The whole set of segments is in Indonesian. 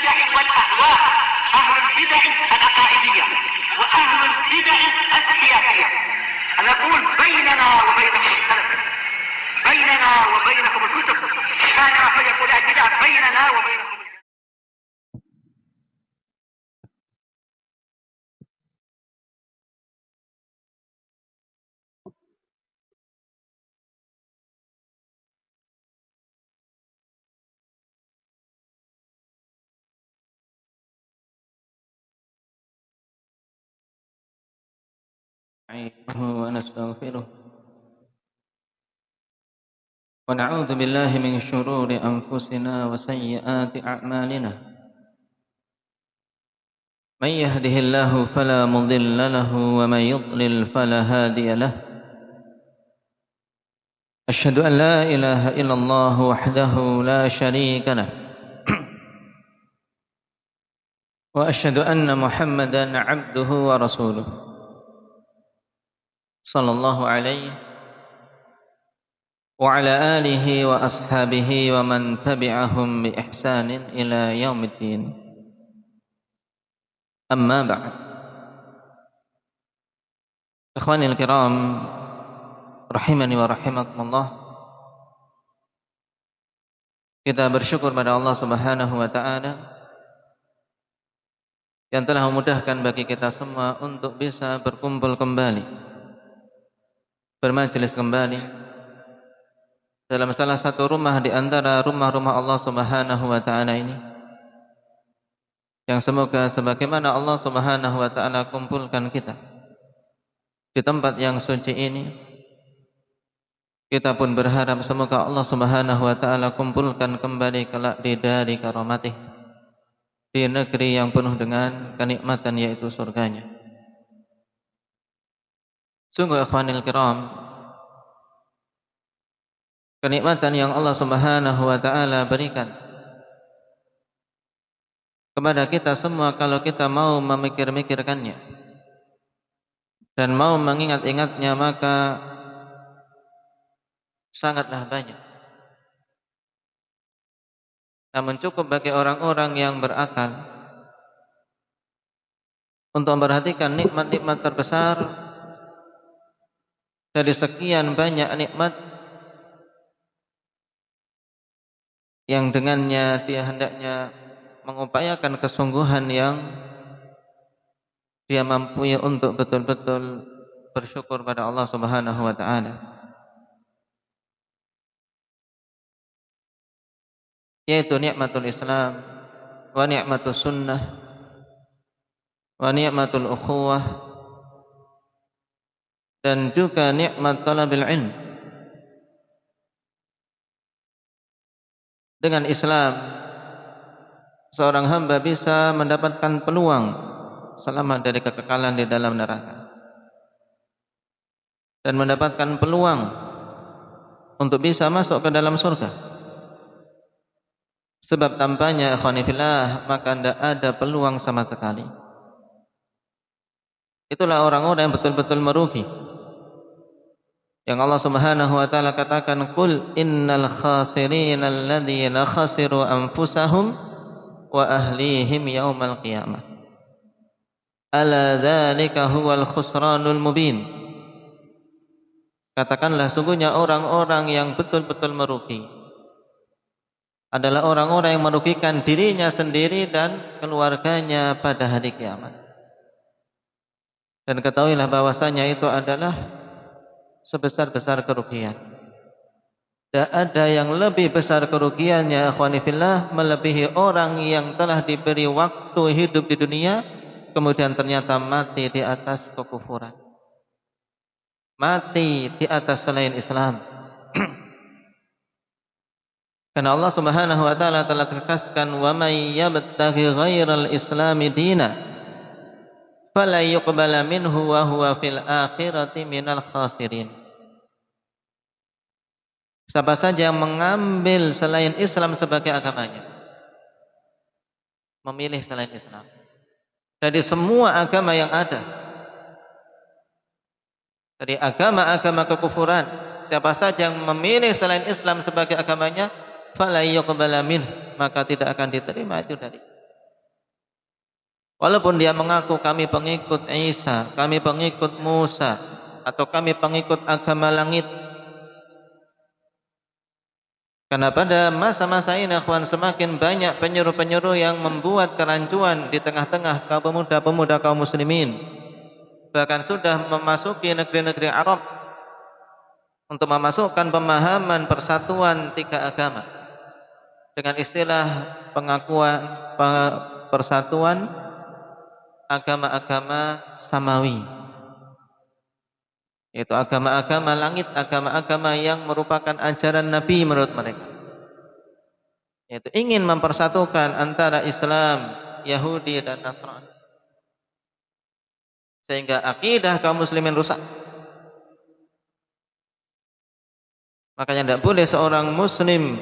البدع والأهواء، أهل البدع العقائدية وأهل البدع السياسية. نقول بيننا وبينكم السلف، بيننا وبينكم الكتب، كان فيقول البدع بيننا وبينكم. ونستغفره ونعوذ بالله من شرور أنفسنا وسيئات أعمالنا. من يهده الله فلا مضل له ومن يضلل فلا هادي له. أشهد أن لا إله إلا الله وحده لا شريك له وأشهد أن محمدا عبده ورسوله صلى الله عليه وعلى آله وأصحابه ومن تبعهم بإحسان إلى يوم الدين. أما بعد. إخواني الكرام rahimani wa rahimakumullah, kita bersyukur pada Allah Subhanahu wa taala yang telah memudahkan bagi kita semua untuk bisa berkumpul kembali, bermajelis kembali dalam salah satu rumah di antara rumah-rumah Allah Subhanahu wa taala ini, yang semoga sebagaimana Allah Subhanahu wa taala kumpulkan kita di tempat yang suci ini, kita pun berharap semoga Allah Subhanahu wa taala kumpulkan kembali kelak di dari karomatih, di negeri yang penuh dengan kenikmatan yaitu surganya. Sungguh ikhwanil kiram, kenikmatan yang Allah Subhanahu wa taala berikan kepada kita semua kalau kita mau memikir-mikirkannya dan mau mengingat-ingatnya, maka sangatlah banyak. Namun cukup bagi orang-orang yang berakal untuk memperhatikan nikmat-nikmat terbesar dari sekian banyak nikmat yang dengannya dia hendaknya mengupayakan kesungguhan yang dia mampu untuk betul-betul bersyukur pada Allah Subhanahu wa taala. Yaitu nikmatul Islam wa nikmatul sunnah wa nikmatul ukhuwah, dan juga nikmat talabil ilm. Dengan Islam seorang hamba bisa mendapatkan peluang selamat dari kekekalan di dalam neraka dan mendapatkan peluang untuk bisa masuk ke dalam surga. Sebab tanpanya ikhwani fillah maka tidak ada peluang sama sekali. Itulah orang-orang yang betul-betul merugi, yang Allah Subhanahu wa taala katakan, qul innal khasirina alladziina khasiru anfusahum wa ahlihim yaumal qiyamah ala dzalika huwal khusranul mubin. Katakanlah, sungguhnya orang-orang yang betul-betul merugi adalah orang-orang yang merugikan dirinya sendiri dan keluarganya pada hari kiamat. Dan ketahuilah bahwasanya itu adalah sebesar-besar kerugian. Tidak ada yang lebih besar kerugiannya akhwani fillah melebihi orang yang telah diberi waktu hidup di dunia kemudian ternyata mati di atas kekufuran, mati di atas selain Islam. Karena Allah Subhanahu wa taala telah tegaskan, wa may yabtaghi ghairal islami dina fala yuqbala minhu wa huwa fil akhirati minal khasirin. Siapa saja yang mengambil selain Islam sebagai agamanya, memilih selain Islam dari semua agama yang ada, dari agama-agama kekufuran, siapa saja yang memilih selain Islam sebagai agamanya, fala yuqbala min, maka tidak akan diterima itu dari. Walaupun dia mengaku kami pengikut Isa, kami pengikut Musa, atau kami pengikut agama langit. Karena pada masa-masa ini akhwan, semakin banyak penyuruh-penyuruh yang membuat kerancuan di tengah-tengah kaum pemuda-pemuda kaum muslimin. Bahkan sudah memasuki negeri-negeri Arab untuk memasukkan pemahaman persatuan tiga agama dengan istilah pengakuan persatuan agama-agama samawi, yaitu agama-agama langit, agama-agama yang merupakan ajaran Nabi menurut mereka, yaitu ingin mempersatukan antara Islam, Yahudi dan Nasrani, sehingga akidah kaum muslimin rusak. Makanya tidak boleh seorang muslim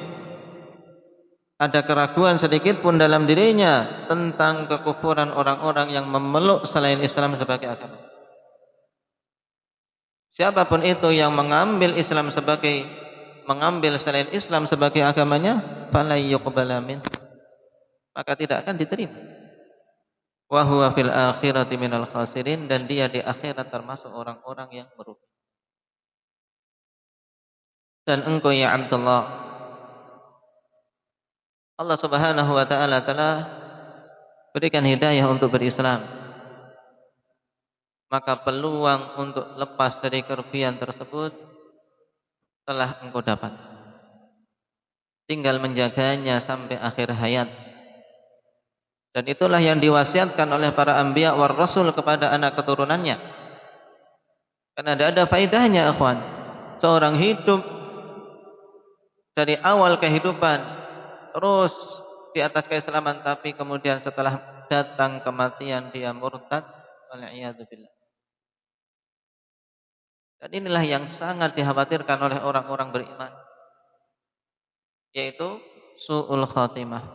ada keraguan sedikit pun dalam dirinya tentang kekufuran orang-orang yang memeluk selain Islam sebagai agama. Siapapun itu yang mengambil selain Islam sebagai agamanya, fala yuqbala min, maka tidak akan diterima. Wa huwa fil akhirati minal khasirin, dan dia di akhirat termasuk orang-orang yang merugi. Dan engkau ya Abdullah, Allah Subhanahu wa taala telah berikan hidayah untuk berislam. Maka peluang untuk lepas dari kerugian tersebut telah engkau dapat. Tinggal menjaganya sampai akhir hayat. Dan itulah yang diwasiatkan oleh para anbiya war rasul kepada anak keturunannya. Karena tidak ada faedahnya akhwan, seorang hidup dari awal kehidupan terus di atas keislaman, tapi kemudian setelah datang kematian dia murtad, wal'iyadzubillah. Dan inilah yang sangat dikhawatirkan oleh orang-orang beriman, yaitu su'ul khatimah.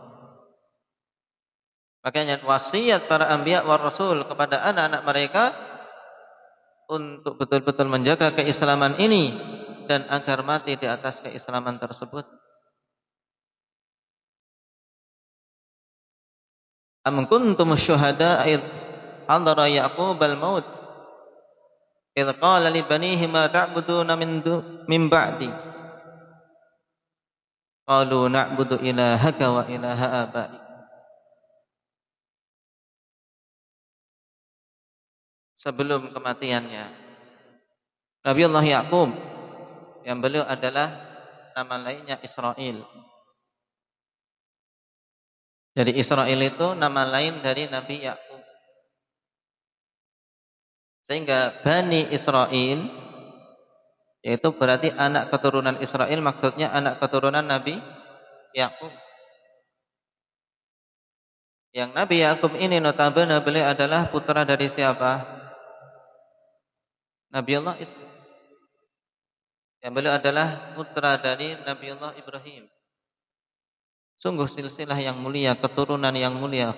Makanya wasiat para anbiya war rasul kepada anak-anak mereka untuk betul-betul menjaga keislaman ini dan agar mati di atas keislaman tersebut. Am kuntum syuhada id hadara Yaqub al-maut id qala li banihi ma ta'buduna min ba'di qalu na'budu ilahaka wa ilaha abaik. Sebelum kematiannya Nabi Allah Yaqub, yang beliau adalah nama lainnya Israel. Jadi Israel itu nama lain dari Nabi Yaqub. Sehingga Bani Israel, yaitu berarti anak keturunan Israel, maksudnya anak keturunan Nabi Yaqub. Yang Nabi Yaqub ini notabene beliau adalah putra dari siapa? Nabi Allah Ishaq. Yang beliau adalah putra dari Nabi Allah Ibrahim. Sungguh silsilah yang mulia, keturunan yang mulia.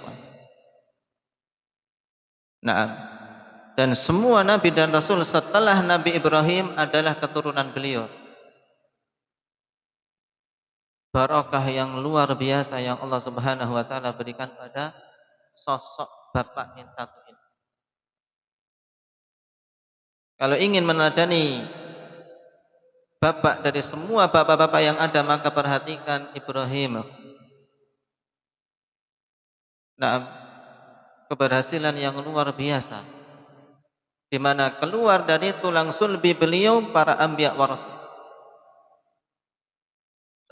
Nah, dan semua Nabi dan Rasul setelah Nabi Ibrahim adalah keturunan beliau. Barakah yang luar biasa yang Allah Subhanahu wa taala berikan pada sosok bapak yang satu ini. Kalau ingin meneladani bapak dari semua bapak-bapak yang ada, maka perhatikan Ibrahim. Nah, keberhasilan yang luar biasa, di mana keluar dari tulang sulbi beliau para anbiya wa rasul.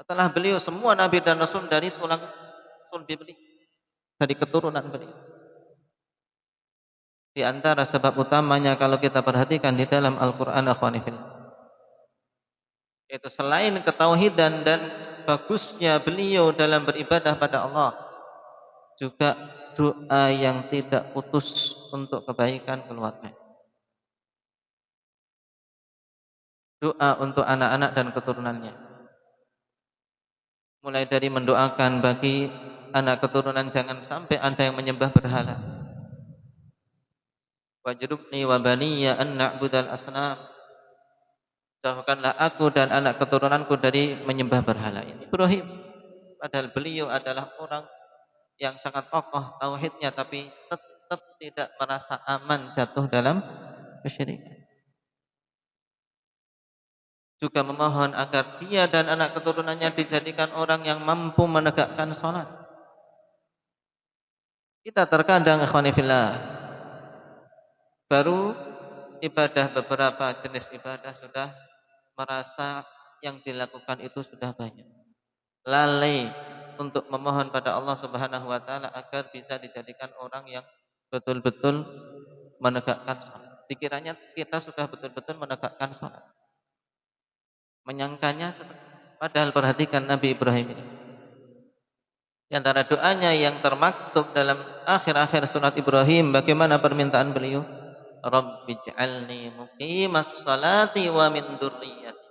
Setelah beliau semua nabi dan rasul dari tulang sulbi beliau, dari keturunan beliau. Di antara sebab utamanya kalau kita perhatikan di dalam Al-Qur'an, akhwani fillah, itu selain ketauhidan dan bagusnya beliau dalam beribadah pada Allah, juga doa yang tidak putus untuk kebaikan keluarga. Doa untuk anak-anak dan keturunannya. Mulai dari mendoakan bagi anak keturunan jangan sampai ada yang menyembah berhala. Wajrubni wa baniya an na'budal asnam. Jauhkanlah aku dan anak keturunanku dari menyembah berhala. Ini Ibrahim. Padahal beliau adalah orang yang sangat kokoh tauhidnya, tapi tetap tetap tidak merasa aman jatuh dalam kesyirikan. Juga memohon agar dia dan anak keturunannya dijadikan orang yang mampu menegakkan salat. Kita terkadang ikhwani fillah baru ibadah, beberapa jenis ibadah sudah merasa yang dilakukan itu sudah banyak. Lalai untuk memohon pada Allah Subhanahu wa taala agar bisa dijadikan orang yang betul-betul menegakkan salat. Dikiranya kita sudah betul-betul menegakkan salat. Menyangkanya padahal perhatikan Nabi Ibrahim ini. Di antara doanya yang termaktub dalam akhir-akhir surat Ibrahim, bagaimana permintaan beliau? Rabbij'alni muqimas salati wa min dzurriyyati.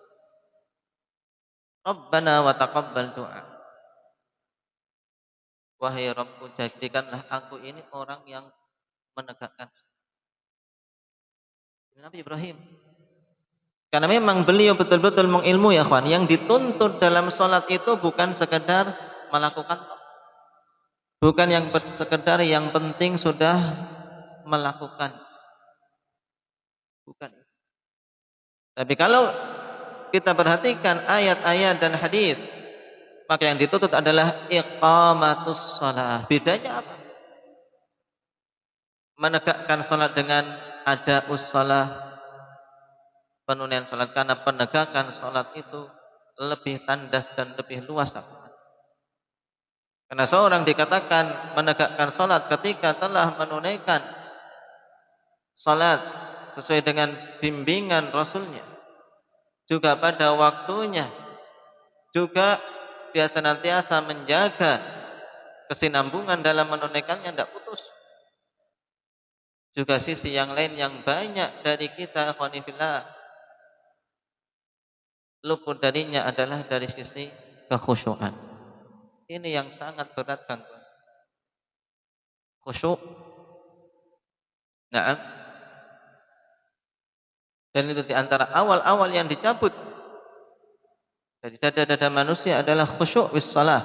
Rabbana wa taqabbal du'a. Wahai Rabbku, jadikanlah aku ini orang yang menegakkan salat. Nabi Ibrahim. Karena memang beliau betul-betul mengilmu ya kawan. Yang dituntut dalam salat itu bukan sekedar melakukan, bukan yang sekedar yang penting sudah melakukan. Bukan. Tapi kalau kita perhatikan ayat-ayat dan hadis, maka yang dituntut adalah iqamatus shalah. Bedanya apa? Menegakkan salat dengan adaus shalah, penunaian salat, karena penegakan salat itu lebih tandas dan lebih luas. Karena seorang dikatakan menegakkan salat ketika telah menunaikan salat sesuai dengan bimbingan Rasulnya, juga pada waktunya, juga dia senantiasa menjaga kesinambungan dalam menunaikannya, tidak putus. Juga sisi yang lain yang banyak dari kita ikhwani fillah luput darinya adalah dari sisi kekhusyuan. Ini yang sangat berat kan, khusyuk. Nah, dan itu diantara awal-awal yang dicabut dari dada-dada manusia adalah khusyuk wis salah,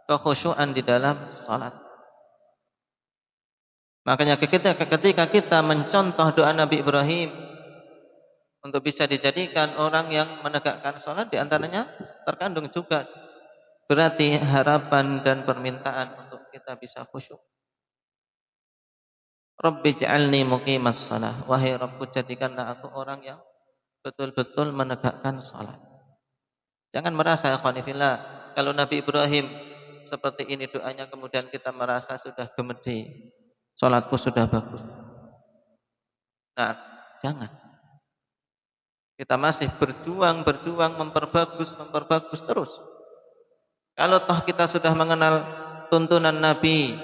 kekhusyuan di dalam salat. Makanya ketika kita mencontoh doa Nabi Ibrahim untuk bisa dijadikan orang yang menegakkan salat, di antaranya terkandung juga berarti harapan dan permintaan untuk kita bisa khusyuk. Rabbi ja'alni muqimas salah. Wahai Rabbku, jadikanlah aku orang yang betul-betul menegakkan salat. Jangan merasa ikhwani fillah kalau Nabi Ibrahim seperti ini doanya kemudian kita merasa sudah gemedi, salatku sudah bagus. Nah, jangan. Kita masih berjuang memperbagus terus. Kalau toh kita sudah mengenal tuntunan Nabi,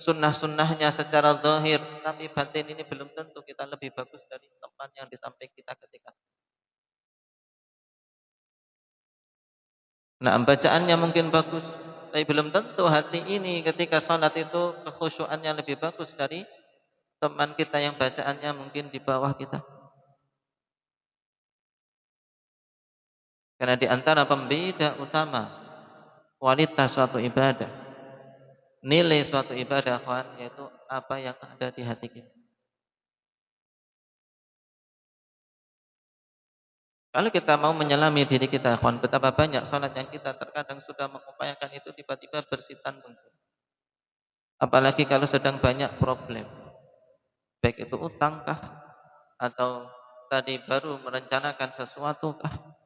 sunnah-sunnahnya secara zahir, tapi batin ini belum tentu kita lebih bagus dari teman yang di samping kita ketika. Nah, bacaannya mungkin bagus, tapi belum tentu hati ini ketika salat itu kekhusyuannya lebih bagus dari teman kita yang bacaannya mungkin di bawah kita. Karena di antara pembeda utama kualitas suatu ibadah, nilai suatu ibadah kawan, yaitu apa yang ada di hati kita. Kalau kita mau menyelami diri kita, kawan, betapa banyak salat yang kita terkadang sudah mengupayakan itu tiba-tiba bersitan muncul. Apalagi kalau sedang banyak problem, baik itu utangkah atau tadi baru merencanakan sesuatu kah.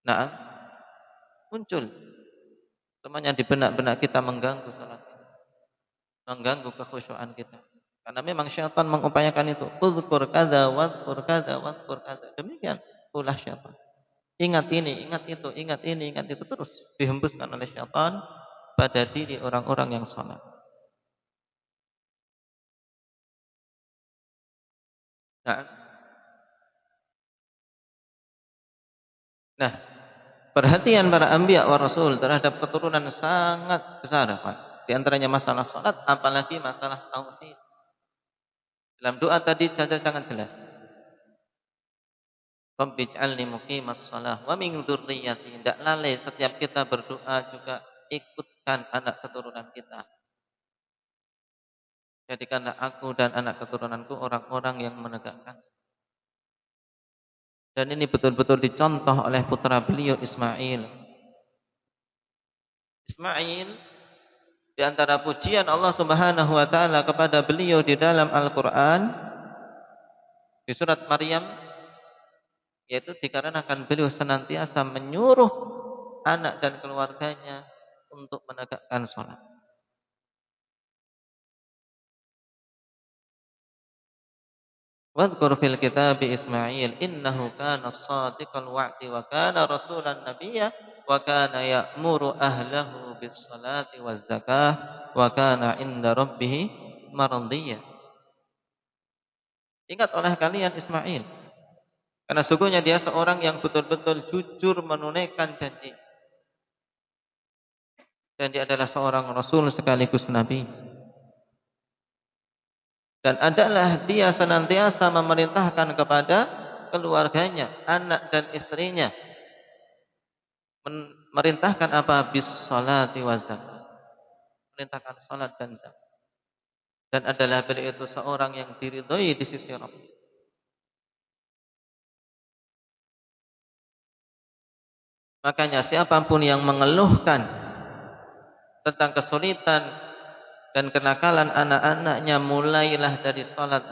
Nah, muncul semuanya di benak-benak kita, mengganggu salat, mengganggu kekhusyuan kita. Karena memang syaitan mengupayakan itu. Uzkur kadza wadhkur kadza wadhkur kadza. Demikian ulah syaitan. Ingat ini, ingat itu, ingat ini, ingat itu, terus dihembuskan oleh syaitan pada diri orang-orang yang salat. Nah, perhatian para anbiya wa rasul terhadap keturunan sangat besar, Pak. Di antaranya masalah salat, apalagi masalah tauhid. Dalam doa tadi saja sangat jelas. Rabbi ij'alni muqimas shalah wa min dzurriyyati. Tidak lalai setiap kita berdoa juga ikutkan anak keturunan kita. Jadikanlah aku dan anak keturunanku orang-orang yang menegakkan. Dan ini betul-betul dicontoh oleh putra beliau Ismail. Ismail, di antara pujian Allah Subhanahu wa taala kepada beliau di dalam Al-Qur'an di surat Maryam, yaitu dikarenakan beliau senantiasa menyuruh anak dan keluarganya untuk menegakkan salat. Wadhkur fil kitab Ismail innahu kana shadiqal wa'di wa kana rasulan nabiyya wa kana ya'muru ahlahu bis salati waz zakah wa kana 'inda rabbih mardiyya. Ingat oleh kalian Ismail, karena sungguhnya dia seorang yang betul-betul jujur menunaikan janji. Dan dia adalah seorang rasul sekaligus nabi. Dan adalah dia senantiasa memerintahkan kepada keluarganya, anak dan istrinya. Memerintahkan apa? Bis salati wa zakat. Memerintahkan salat dan zakat. Dan adalah beliau itu seorang yang diridhai di sisi Rabb. Makanya siapapun yang mengeluhkan tentang kesulitan dan kenakalan anak-anaknya, mulailah dari salat.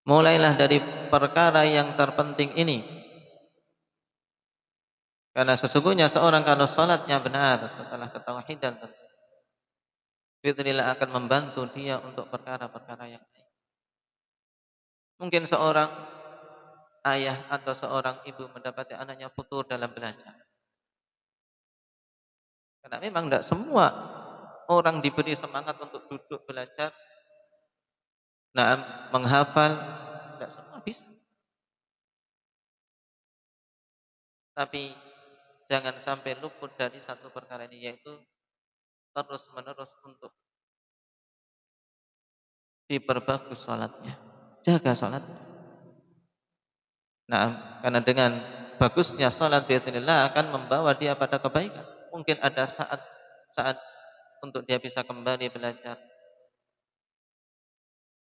Mulailah dari perkara yang terpenting ini. Karena sesungguhnya seorang kalau salatnya benar setelah ketauhidan, Bismillah akan membantu dia untuk perkara-perkara yang lain. Mungkin seorang ayah atau seorang ibu mendapati anaknya futur dalam belajar. Karena memang tidak semua orang diberi semangat untuk duduk belajar, menghafal, tidak semua bisa. Tapi jangan sampai luput dari satu perkara ini, yaitu terus-menerus untuk diperbagus salatnya. Jaga salat. Karena dengan bagusnya salat biidznillah akan membawa dia pada kebaikan. Mungkin ada saat untuk dia bisa kembali belajar.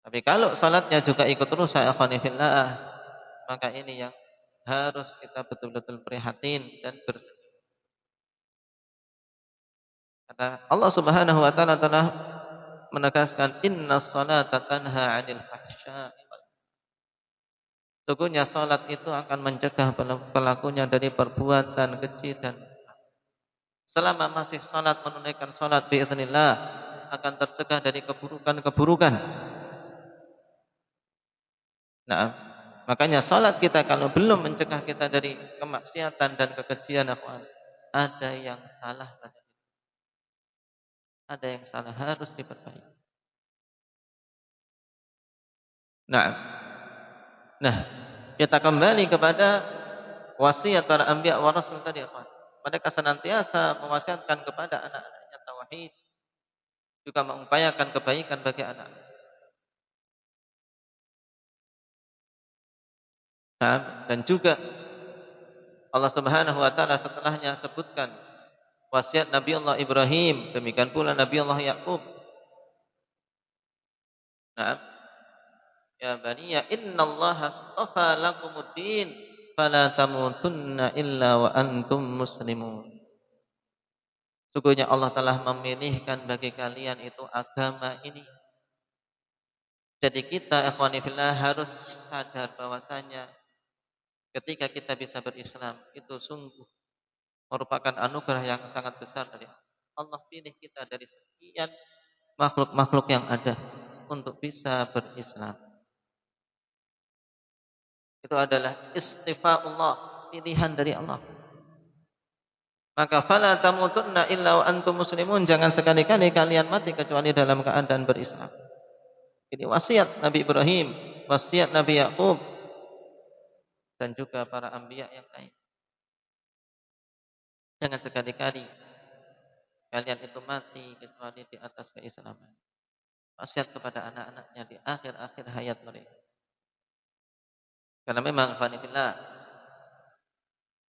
Tapi kalau salatnya juga ikut rusak, akhwanifillah, maka ini yang harus kita betul-betul prihatin dan bersedih. Kata Allah Subhanahu wa taala telah menegaskan innas salata tanha 'anil fahsya'i. Sesungguhnya salat itu akan mencegah pelakunya dari perbuatan keji, dan selama masih salat, menunaikan salat biidznillah akan tercegah dari keburukan-keburukan. Makanya salat kita kalau belum mencegah kita dari kemaksiatan dan kekejian, ada yang salah pada kita. Ada yang salah, harus diperbaiki. Nah, kita kembali kepada wasiat para anbiya wa rasul tadi, mereka senantiasa mewasiatkan kepada anak-anaknya tauhid, juga mengupayakan kebaikan bagi anak. Dan juga Allah Subhanahu wa taala setelahnya sebutkan wasiat Nabi Allah Ibrahim, demikian pula Nabi Allah Yakub. Ya baniya innallaha astafa lakumuddin fala tamutunna illa wa antum muslimun. Sungguhnya Allah telah memilihkan bagi kalian itu agama ini. Jadi kita ikhwani fillah harus sadar bahwasanya ketika kita bisa berislam itu sungguh merupakan anugerah yang sangat besar dari Allah. Allah pilih kita dari sekian makhluk-makhluk yang ada untuk bisa berislam. Itu adalah istifaullah, pilihan dari Allah. Maka fala tamutunna illa wa antum muslimun, jangan sekali-kali kalian mati kecuali dalam keadaan berislam. Ini wasiat Nabi Ibrahim, wasiat Nabi Yakub, dan juga para anbiya yang lain. Jangan sekali-kali kalian itu mati kecuali di atas keislaman. Wasiat kepada anak-anaknya di akhir-akhir hayat mereka. Karena memang fanillah,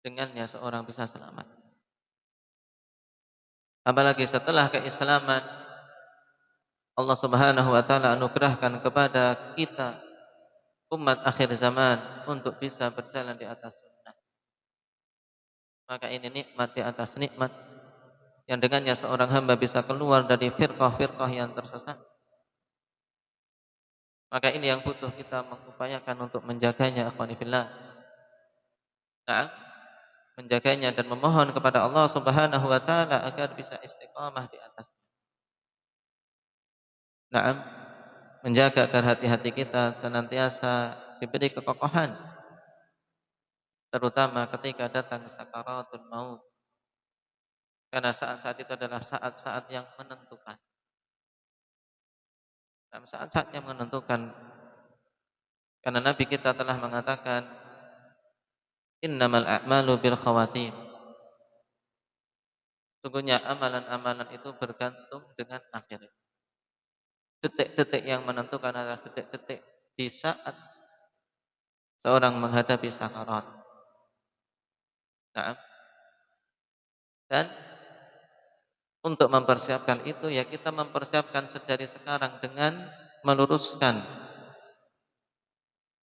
dengannya seorang bisa selamat. Apalagi setelah keislaman, Allah Subhanahu wa taala anugerahkan kepada kita umat akhir zaman untuk bisa berjalan di atas sunnah. Maka ini nikmat di atas nikmat yang dengannya seorang hamba bisa keluar dari firqah-firqah yang tersesat. Maka ini yang butuh kita mengupayakan untuk menjaganya, akhwani fillah. Nah, menjaganya dan memohon kepada Allah Subhanahu wa taala agar bisa istiqamah di atas. Nah, menjaga agar hati-hati kita senantiasa diberi kekokohan, terutama ketika datang sakaratul maut. Karena saat-saat itu adalah saat-saat yang menentukan. Dan saat-saat yang menentukan, karena Nabi kita telah mengatakan, innamal a'malu bil khawatim. Sungguhnya amalan-amalan itu bergantung dengan akhir. Detik-detik yang menentukan adalah detik-detik di saat seorang menghadapi sakarat. Nah, dan untuk mempersiapkan itu ya kita mempersiapkan sedari sekarang dengan meluruskan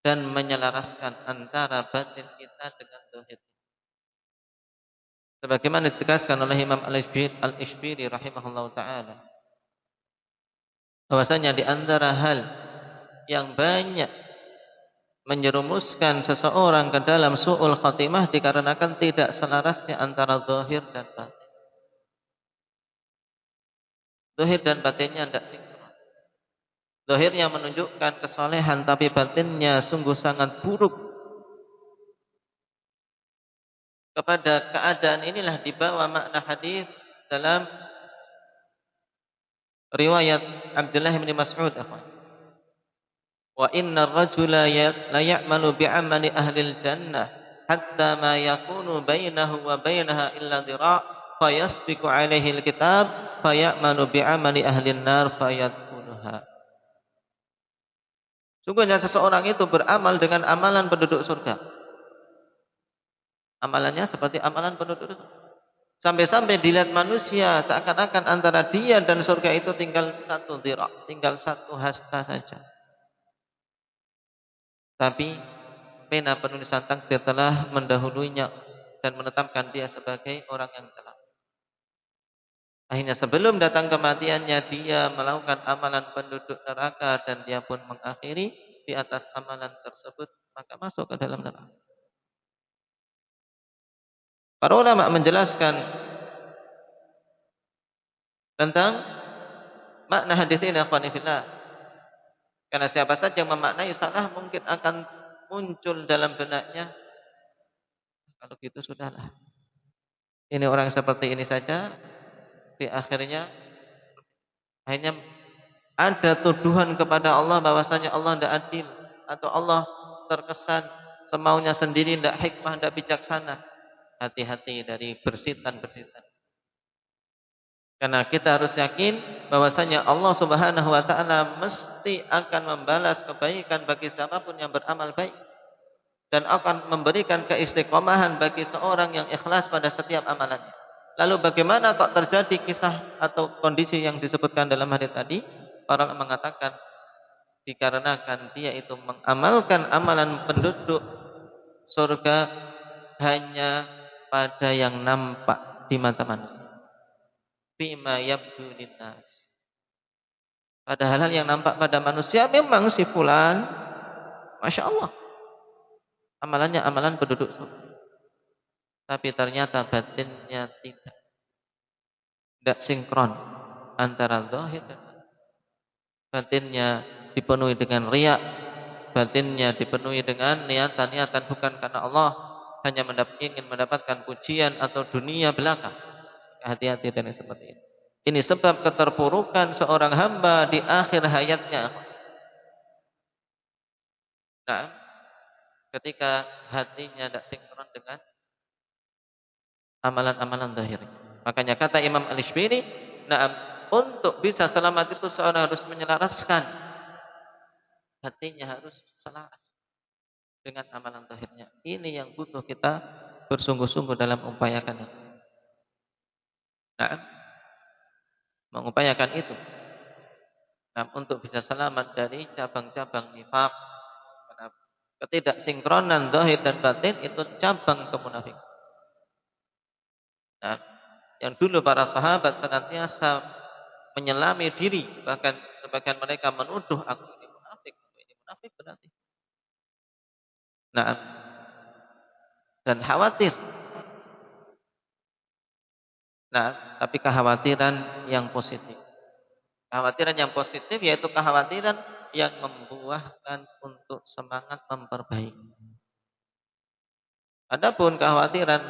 dan menyelaraskan antara batin kita dengan zahir. Sebagaimana ditegaskan oleh Imam Al-Ishbili rahimahullah ta'ala, bahwasanya di antara hal yang banyak menyerumuskan seseorang ke dalam su'ul khatimah dikarenakan tidak selarasnya antara zahir dan batin. Zahir dan batinnya tidak sinkron. Zahirnya menunjukkan kesolehan, tapi batinnya sungguh sangat buruk. Kepada keadaan inilah dibawa makna hadis dalam riwayat Abdullah bin Mas'ud. Wa inna ar-rajula la ya'malu bi'amali ahli al-jannah hatta ma yakunu bainahu wa bainaha illa dhira' fayasbiqu alaihi al-kitab fayamalu bi'amali ahli an-nar fayadkhuluha. Sungguhnya seseorang itu beramal dengan amalan penduduk surga. Amalannya seperti amalan penduduk surga. Sampai-sampai dilihat manusia seakan-akan antara dia dan surga itu tinggal satu dhira', tinggal satu hasta saja. Tapi pena penulisan takdir telah mendahulunya dan menetapkan dia sebagai orang yang celaka. Akhirnya sebelum datang kematiannya dia melakukan amalan penduduk neraka dan dia pun mengakhiri di atas amalan tersebut, maka masuk ke dalam neraka. Para ulama menjelaskan tentang makna hadis ini, akhwani fillah. Karena siapa saja yang memaknai salah mungkin akan muncul dalam benaknya, kalau gitu sudahlah. Ini orang seperti ini saja, di akhirnya ada tuduhan kepada Allah bahwasanya Allah tidak adil atau Allah terkesan semaunya sendiri, tidak hikmah, tidak bijaksana. Hati-hati dari bersitan-bersitan. Karena kita harus yakin bahwasanya Allah Subhanahu wa taala mesti akan membalas kebaikan bagi siapapun yang beramal baik dan akan memberikan keistiqomahan bagi seorang yang ikhlas pada setiap amalannya. Lalu bagaimana kok terjadi kisah atau kondisi yang disebutkan dalam hadis tadi? Para ulama mengatakan dikarenakan dia itu mengamalkan amalan penduduk surga hanya pada yang nampak di mata manusia. Bima yabdu linnas. Pada hal-hal yang nampak pada manusia memang si fulan, masya Allah, amalannya amalan penduduk surga. Tapi ternyata batinnya tidak sinkron antara zahir dan batin. Batinnya dipenuhi dengan riya, batinnya dipenuhi dengan niatan-niatan bukan karena Allah, hanya ingin mendapatkan pujian atau dunia belaka. Hati-hati dengan seperti ini. Ini sebab keterpurukan seorang hamba di akhir hayatnya. Nah, ketika hatinya tidak sinkron dengan amalan-amalan zahir. Makanya kata Imam Al-Ishbili, untuk bisa selamat itu seorang harus menyelaraskan hatinya, harus selaras dengan amalan zahirnya. Ini yang butuh kita bersungguh-sungguh dalam mengupayakannya. Nah, mengupayakan itu. Nah, untuk bisa selamat dari cabang-cabang nifaq. Karena ketidaksinkronan zahir dan batin itu cabang kemunafikan. Nah, yang dulu para sahabat senantiasa menyelami diri, bahkan sebagian mereka menuduh aku ini munafik berarti. Nah, dan khawatir. Nah, tapi kekhawatiran yang positif. Kekhawatiran yang positif yaitu kekhawatiran yang membuahkan untuk semangat memperbaiki. Adapun kekhawatiran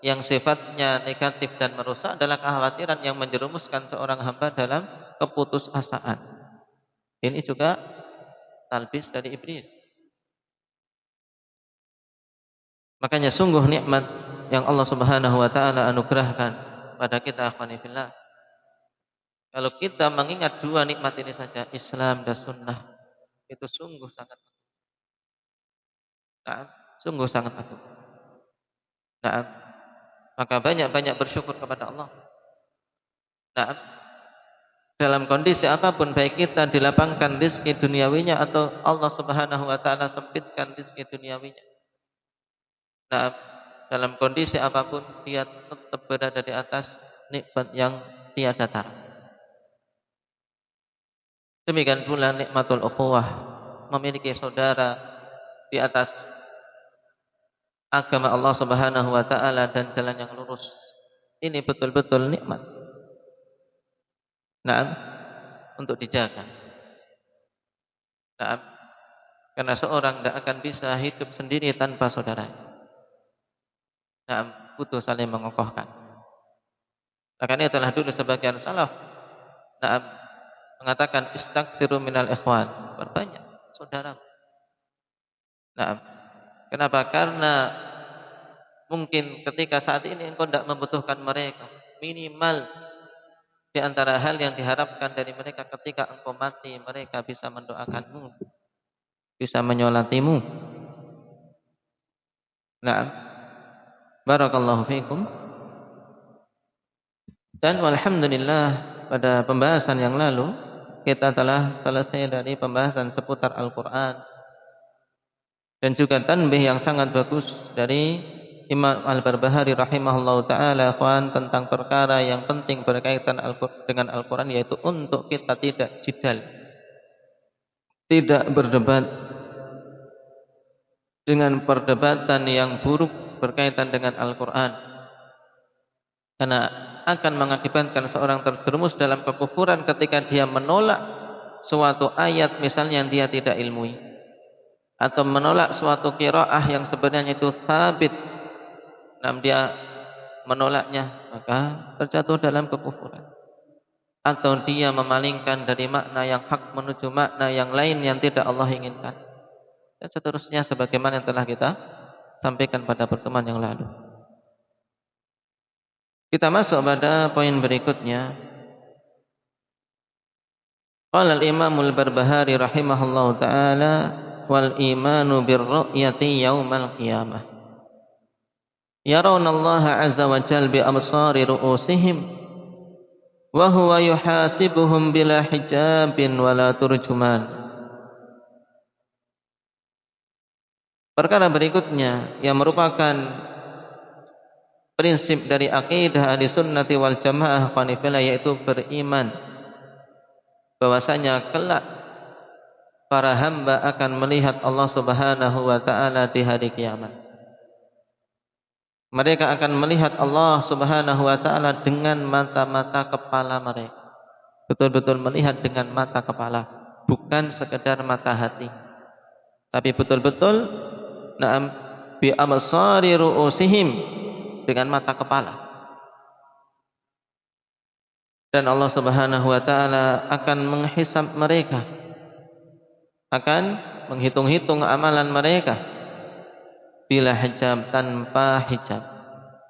yang sifatnya negatif dan merusak adalah kekhawatiran yang menjerumuskan seorang hamba dalam keputusasaan. Ini juga talbis dari iblis. Makanya sungguh nikmat yang Allah Subhanahu wa taala anugerahkan pada kita, akhwani fillah. Kalau kita mengingat dua nikmat ini saja, Islam dan sunnah, itu sungguh sangat agung. Nah, maka banyak-banyak bersyukur kepada Allah. Nah, dalam kondisi apapun, baik kita dilapangkan rezeki duniawinya atau Allah Subhanahu wa taala sempitkan rezeki duniawinya. Nah, dalam kondisi apapun dia tetap berada di atas nikmat yang tiada tara. Demikian pula nikmatul ukhuwah, memiliki saudara di atas agama Allah Subhanahu wa taala dan jalan yang lurus. Ini betul-betul nikmat. Nah, untuk dijaga. Nah, karena seorang tidak akan bisa hidup sendiri tanpa saudara. Nah, butuh saling mengokohkan. Makanya telah dulu sebagian salaf mengatakan istaghfiru minal ikhwan, perbanyak saudara. Nah, kenapa? Karena mungkin ketika saat ini engkau tidak membutuhkan mereka, minimal di antara hal yang diharapkan dari mereka ketika engkau mati, mereka bisa mendoakanmu, bisa menyolatimu. Nah, barakallahu fiikum. Dan alhamdulillah pada pembahasan yang lalu kita telah selesai dari pembahasan seputar Al-Quran dan juga tanbih yang sangat bagus dari Imam Al-Barbahari rahimahullahu ta'ala tentang perkara yang penting berkaitan dengan Al-Quran, yaitu untuk kita tidak jidal, tidak berdebat dengan perdebatan yang buruk berkaitan dengan Al-Quran, karena akan mengakibatkan seorang terjerumus dalam kekufuran ketika dia menolak suatu ayat misalnya yang dia tidak ilmui, atau menolak suatu qiraah yang sebenarnya itu sabit, namun dia menolaknya, maka terjatuh dalam kekufuran. Atau dia memalingkan dari makna yang hak menuju makna yang lain yang tidak Allah inginkan, dan seterusnya sebagaimana yang telah kita sampaikan pada pertemuan yang lalu. Kita masuk pada poin berikutnya. Qala al-Imam al-Barbahari rahimahullahu taala wal imanu birru'yati yaumal qiyamah. Yarawna Allah azza wa jalla bi absari ru'usihim wa huwa yuhasibuhum bila hijabin wala turjuman. Perkara berikutnya yang merupakan prinsip dari akidah Ahlussunnah wal Jamaah qanifila, yaitu beriman bahwasanya kelak para hamba akan melihat Allah Subhanahu wa taala di hari kiamat. Mereka akan melihat Allah Subhanahu wa taala dengan mata-mata kepala mereka. Betul-betul melihat dengan mata kepala, bukan sekedar mata hati. Tapi betul-betul bi absari ru'usihim, dengan mata kepala. Dan Allah Subhanahu wa taala akan menghisab mereka, akan menghitung-hitung amalan mereka bila hijab, tanpa hijab,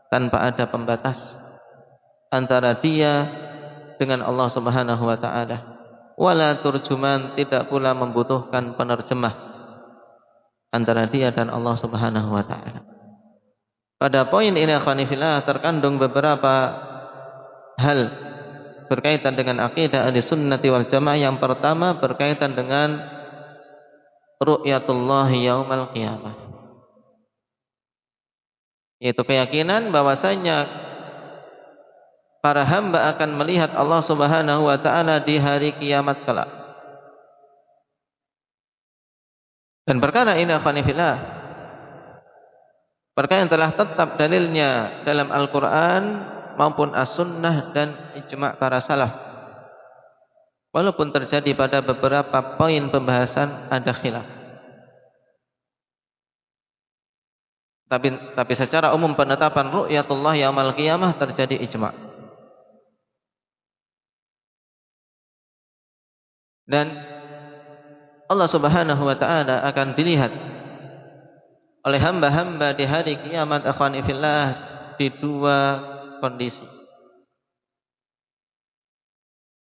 tanpa ada pembatas antara dia dengan Allah Subhanahu wa taala. Wala turjuman, tidak pula membutuhkan penerjemah antara dia dan Allah Subhanahu wa taala. Pada poin ini akhwani fillah terkandung beberapa hal berkaitan dengan akidah Ahlussunnati wal Jamaah. Yang pertama berkaitan dengan ru'yatullah yaumal qiyamah, yaitu keyakinan bahwasanya para hamba akan melihat Allah Subhanahu wa taala di hari kiamat kelak. Dan perkara ini akhwani fillah, perkara yang telah tetap dalilnya dalam Al-Qur'an maupun As-Sunnah dan ijma' para salaf. Walaupun terjadi pada beberapa poin pembahasan ada khilaf. Tapi secara umum penetapan ru'yatullah yaumal qiyamah terjadi ijma'. Dan Allah Subhanahu wa taala akan dilihat oleh hamba-hamba di hari kiamat akhwani fillah di dua kondisi.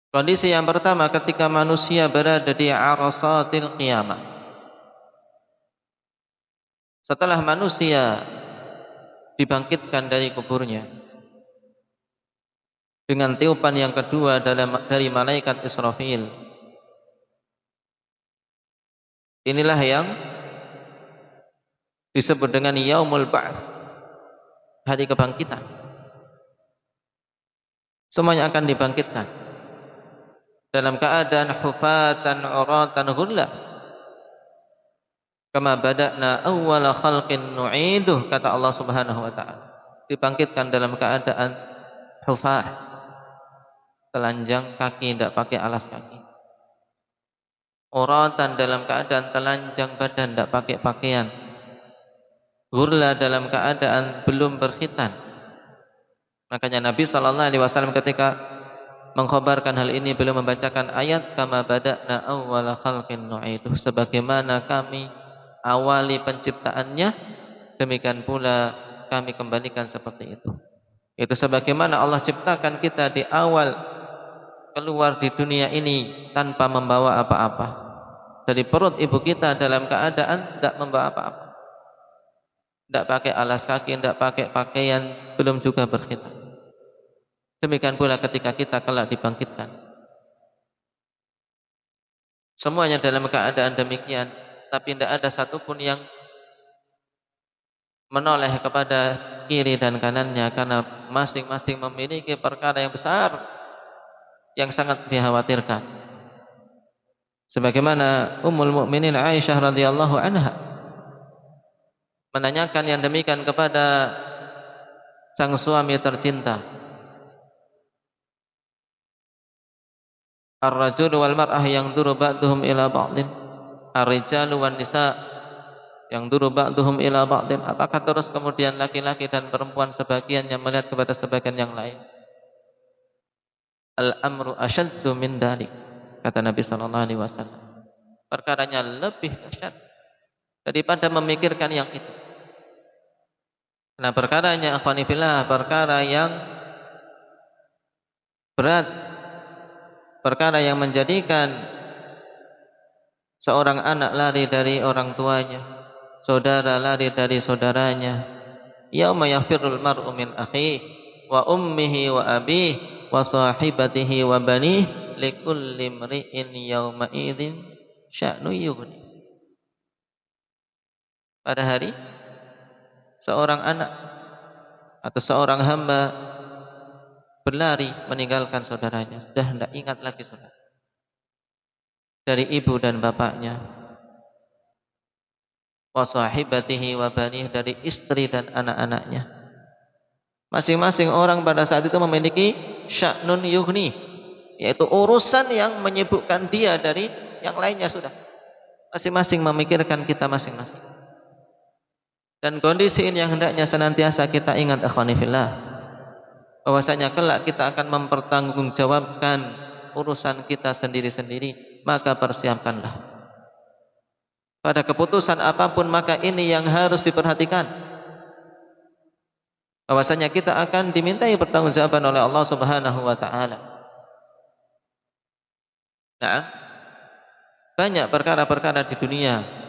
Kondisi yang pertama ketika manusia berada di arasatil qiyamah. Setelah manusia dibangkitkan dari kuburnya dengan tiupan yang kedua dari malaikat Israfil. Inilah yang disebut dengan yaumul ba'ts, hari kebangkitan. Semuanya akan dibangkitkan dalam keadaan hufatan uratan ghullah. Kama bada'na awwala khalqin nu'iduh, kata Allah Subhanahu wa taala. Dibangkitkan dalam keadaan hufah, telanjang kaki, tidak pakai alas kaki. Uratan dalam keadaan telanjang badan, tidak pakai pakaian. Ghurla dalam keadaan belum berkhitan. Makanya Nabi SAW ketika mengkhabarkan hal ini beliau membacakan ayat kama bada'na awwala khalqin nu'iduh, sebagaimana kami awali penciptaannya, demikian pula kami kembalikan seperti itu. Itu sebagaimana Allah ciptakan kita di awal keluar di dunia ini tanpa membawa apa-apa. Dari perut ibu kita dalam keadaan tidak membawa apa-apa. Tidak pakai alas kaki, tidak pakai pakaian, belum juga berkhitan. Demikian pula ketika kita kelak dibangkitkan. Semuanya dalam keadaan demikian, tapi tidak ada satupun yang menoleh kepada kiri dan kanannya, karena masing-masing memiliki perkara yang besar yang sangat dikhawatirkan. Sebagaimana Ummul Mukminin Aisyah radhiyallahu anha menanyakan yang demikian kepada sang suami tercinta. Ar-rajulu wal mar'ah yanzuru ba'duhum ila ba'din, ar-rijalu wan nisa yanzuru ba'duhum ila ba'din. Apakah terus kemudian laki-laki dan perempuan sebagian yang melihat kepada sebagian yang lain? Al-amru asyaddu min dalik, kata Nabi sallallahu alaihi wasallam. Perkaranya lebih dahsyat daripada memikirkan yang itu. Nah, perkaranya akhwani fillah, perkara yang berat, perkara yang menjadikan seorang anak lari dari orang tuanya, saudara lari dari saudaranya. Yauma yafirrul mar'u min akhihi wa ummihi wa abihi wa sahibatihi wa banihi likulli imri'in yauma idzin sya'nu yughni. Pada hari seorang anak atau seorang hamba berlari meninggalkan saudaranya, sudah tidak ingat lagi saudara, dari ibu dan bapaknya, wa sahibatihi wa banihi, dari istri dan anak-anaknya. Masing-masing orang pada saat itu memiliki sya'nun yughni, yaitu urusan yang menyibukkan dia dari yang lainnya. Sudah masing-masing memikirkan kita masing-masing. Dan kondisi ini yang hendaknya senantiasa kita ingat akhwani fillah, bahwasanya kelak kita akan mempertanggungjawabkan urusan kita sendiri-sendiri. Maka persiapkanlah pada keputusan apapun, maka ini yang harus diperhatikan, bahwasanya kita akan dimintai pertanggungjawaban oleh Allah Subhanahu wa taala. Nah, banyak perkara-perkara di dunia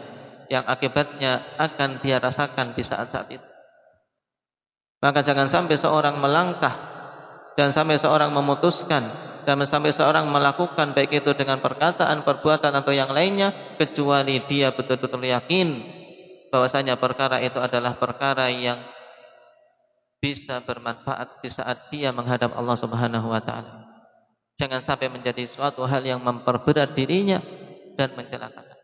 yang akibatnya akan dia rasakan di saat-saat itu. Maka jangan sampai seorang melangkah dan sampai seorang memutuskan Jangan sampai seorang melakukan baik itu dengan perkataan, perbuatan atau yang lainnya kecuali dia betul-betul yakin bahwasanya perkara itu adalah perkara yang bisa bermanfaat di saat dia menghadap Allah Subhanahu wa taala. Jangan sampai menjadi suatu hal yang memperberat dirinya dan mencelakakan.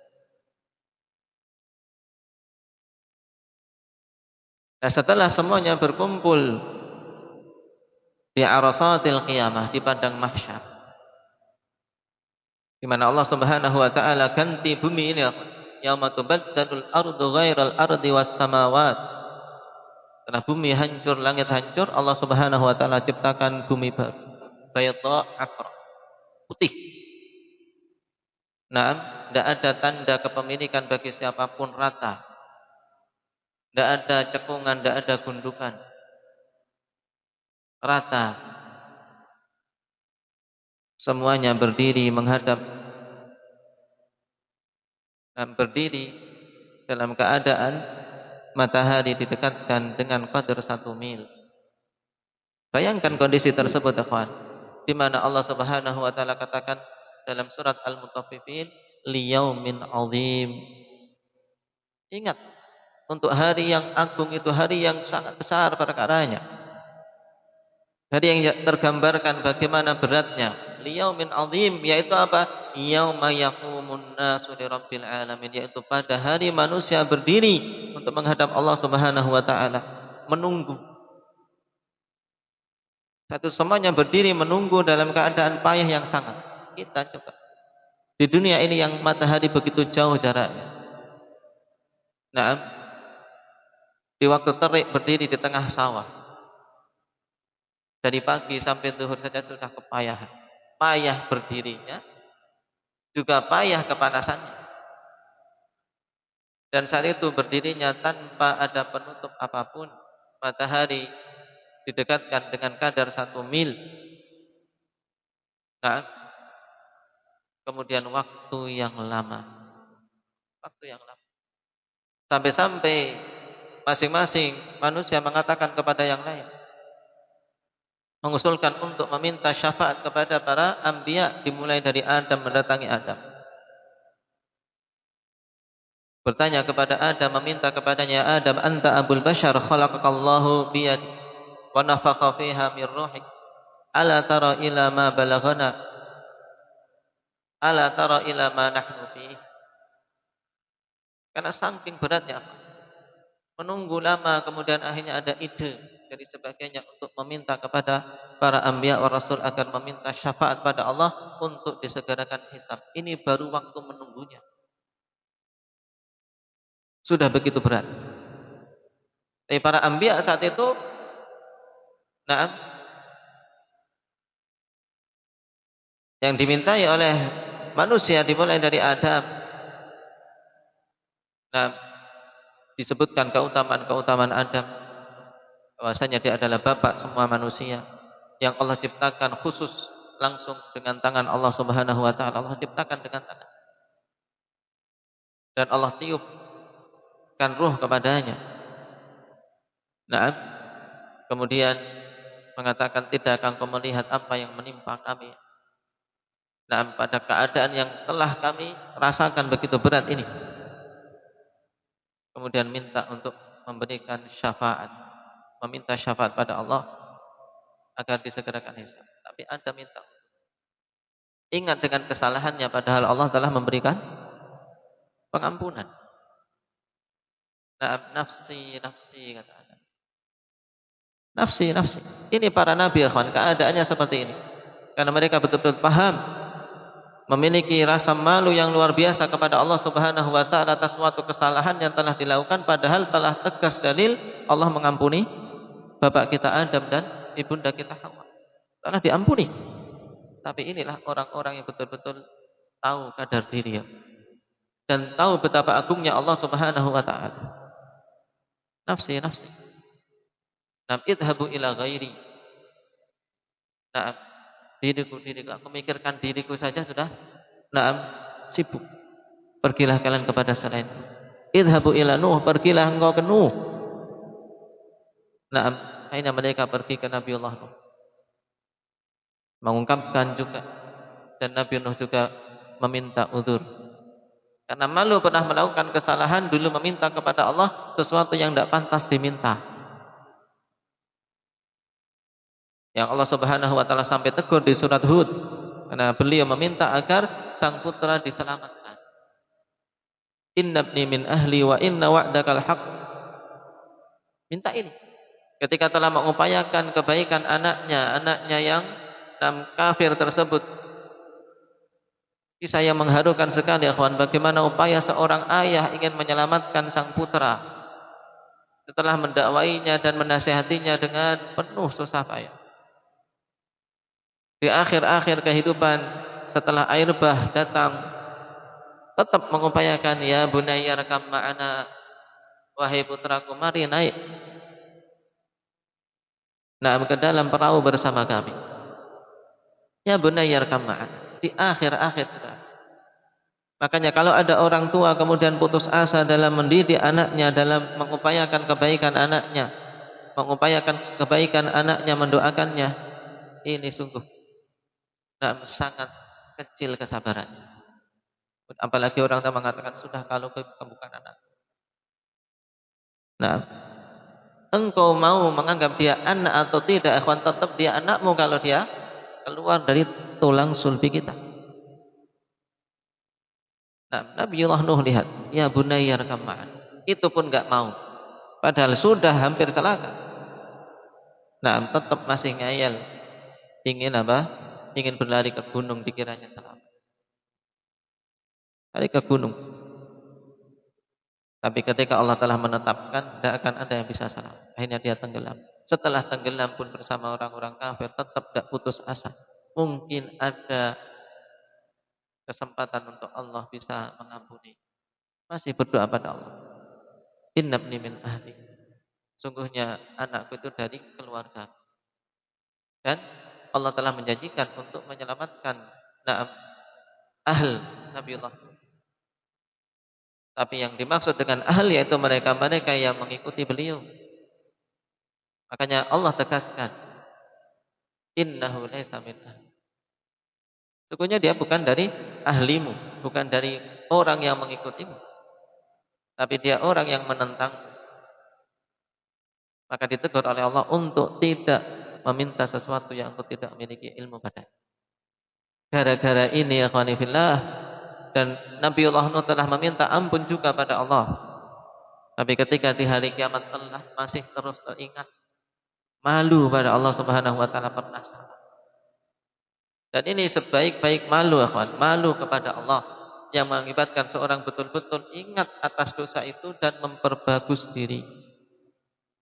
Nah, setelah semuanya berkumpul di arasatil qiyamah, di padang mahsyar, di mana Allah Subhanahu wa taala ganti bumi ini, yauma tubaddalul ardu ghairal ardi was samawat. Setelah bumi hancur, langit hancur, Allah Subhanahu wa taala ciptakan bumi baru, bayda aqra, putih. Nah, tidak ada tanda kepemilikan bagi siapapun, rata. Tidak ada cekungan, tidak ada gundukan, rata. Semuanya berdiri menghadap dan berdiri dalam keadaan matahari didekatkan dengan qadar 1 mil. Bayangkan kondisi tersebut, ikhwan, di mana Allah Subhanahu wa taala katakan dalam surat Al-Mutaffifin, liyaumin 'azim. Ingat, untuk hari yang agung itu, hari yang sangat besar perkaranya. Hari yang tergambarkan bagaimana beratnya. Liyaumin 'azim, yaitu apa? Yauma yaqumun nasu lirabbil alamin, yaitu pada hari manusia berdiri untuk menghadap Allah Subhanahu wa taala, menunggu. Satu semuanya berdiri menunggu dalam keadaan payah yang sangat. Kita coba di dunia ini yang matahari begitu jauh jaraknya. Nah, di waktu terik berdiri di tengah sawah. Dari pagi sampai zuhur saja sudah kepayahan. Payah berdirinya, juga payah kepanasannya. Dan saat itu berdirinya tanpa ada penutup apapun. Matahari didekatkan dengan kadar 1 mil. Nah, kemudian waktu yang lama. Waktu yang lama. Sampai-sampai masing-masing manusia mengatakan kepada yang lain, mengusulkan untuk meminta syafaat kepada para anbiya, dimulai dari Adam, mendatangi Adam. Bertanya kepada Adam, meminta kepadanya, Adam, anta abul bashar, khalaqakallahu biyadi wa nafakha fiha min ruhik, ala tara ila ma balaghana, ala tara ila ma nahnu fihi. Karena saking beratnya menunggu lama, kemudian akhirnya ada ide dari sebagainya untuk meminta kepada para anbiya wa rasul agar meminta syafaat pada Allah untuk disegerakan hisab. Ini baru waktu menunggunya sudah begitu berat. Tapi para anbiya saat itu, yang dimintai oleh manusia dimulai dari Adam. Disebutkan keutamaan Adam, bahwasanya dia adalah bapak semua manusia yang Allah ciptakan khusus langsung dengan tangan Allah Subhanahu wa taala. Allah ciptakan dengan tangan. Dan Allah tiupkan ruh kepadanya. Kemudian mengatakan, tidak akan kau melihat apa yang menimpa kami. Pada keadaan yang telah kami rasakan begitu berat ini. Kemudian minta untuk memberikan syafaat, meminta syafaat pada Allah agar disegerakan hisab. Tapi Adam minta, ingat dengan kesalahannya, padahal Allah telah memberikan pengampunan. Nafsi, nafsi, kata Adam. Nafsi, nafsi. Ini para nabi, ikhwan, keadaannya seperti ini. Karena mereka betul-betul paham, memiliki rasa malu yang luar biasa kepada Allah Subhanahu wa taala atas suatu kesalahan yang telah dilakukan, padahal telah tegas dalil Allah mengampuni bapak kita Adam dan ibunda kita Hawa. Telah diampuni. Tapi inilah orang-orang yang betul-betul tahu kadar diri dan tahu betapa agungnya Allah Subhanahu wa taala. Nafsi, nafsi. Idhabu ila ghairi. Diriku, aku mikirkan diriku saja sudah sibuk. Pergilah kalian kepada selain. Idhabu ila Nuh, pergilah engkau ke Nuh. Akhirnya mereka pergi ke Nabiullah Nuh. mengungkapkan juga, dan Nabi Nuh juga meminta uzur. Karena malu pernah melakukan kesalahan, dulu meminta kepada Allah sesuatu yang tidak pantas diminta. Yang Allah Subhanahu wa taala sampai tegur di surat Hud, karena beliau meminta agar sang putra diselamatkan. Inna ibni min ahli wa inna wa'dakal haq. Minta ini. Ketika telah mengupayakan kebaikan anaknya yang kafir tersebut. Kisah yang mengharukan sekali, akhwan, bagaimana upaya seorang ayah ingin menyelamatkan sang putra setelah mendakwainya dan menasihatinya dengan penuh susah payah. Di akhir-akhir kehidupan, setelah air bah datang, tetap mengupayakan, ya bunayya rakam ma'ana, wahai putraku, mari naik ke dalam perahu bersama kami. Ya bunayya rakam ma'ana. Di akhir-akhir sudah. Makanya kalau ada orang tua kemudian putus asa dalam mendidik anaknya, dalam mengupayakan kebaikan anaknya, mendoakannya, ini sungguh sangat kecil kesabarannya. Apalagi orang tua mengatakan, sudah kalau kamu bukan anak. Nah, engkau mau menganggap dia anak atau tidak, ikhwan, tetap dia anakmu kalau dia keluar dari tulang sulbi kita. Nah, Nabiullah Nuh lihat, ya bunayya arkam ma'an. Itu pun enggak mau. Padahal sudah hampir celaka. Nah, tetap masih ngayal. Ingin apa? Ingin berlari ke gunung, dikiranya selamat. Lari ke gunung. Tapi ketika Allah telah menetapkan, tidak akan ada yang bisa selamat. Akhirnya dia tenggelam. Setelah tenggelam pun bersama orang-orang kafir, tetap tidak putus asa. Mungkin ada kesempatan untuk Allah bisa mengampuni. Masih berdoa pada Allah. Inna ibni min ahli. Sungguhnya anakku itu dari keluarga. Dan Allah telah menjanjikan untuk menyelamatkan Nabiullah. Tapi yang dimaksud dengan ahl yaitu mereka-mereka yang mengikuti beliau. Makanya Allah tegaskan, innahu laysa min ahli. Sungguhnya dia bukan dari ahlimu, bukan dari orang yang mengikutimu. Tapi dia orang yang menentang. Maka ditegur oleh Allah untuk tidak meminta sesuatu yang engkau tidak memiliki ilmu padanya. Gara-gara ini, ya akhwani fillah, dan Nabiullah Nuh telah meminta ampun juga pada Allah. Tapi ketika di hari kiamat telah masih terus teringat malu pada Allah Subhanahu wa taala, pernah salah. Dan ini sebaik-baik malu, akhwan, malu kepada Allah yang mengakibatkan seorang betul-betul ingat atas dosa itu dan memperbagus diri.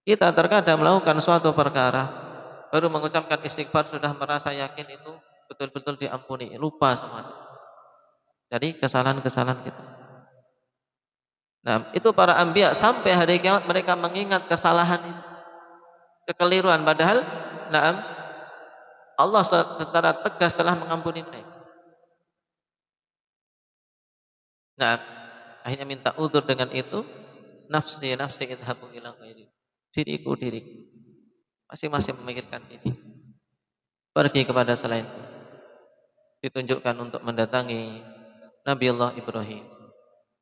Kita terkadang melakukan suatu perkara, baru mengucapkan istighfar sudah merasa yakin itu betul-betul diampuni, lupa semuanya. Jadi kesalahan-kesalahan kita. Nah, itu para anbiya sampai hari kiamat mereka mengingat kesalahan itu, kekeliruan, padahal Allah secara tegas telah mengampuni mereka. Nah, akhirnya minta uzur dengan itu, nafsi idhabu ila ghairi. Diriku. Masing-masing memikirkan ini. Pergi kepada selain itu. Ditunjukkan untuk mendatangi Nabiullah Ibrahim.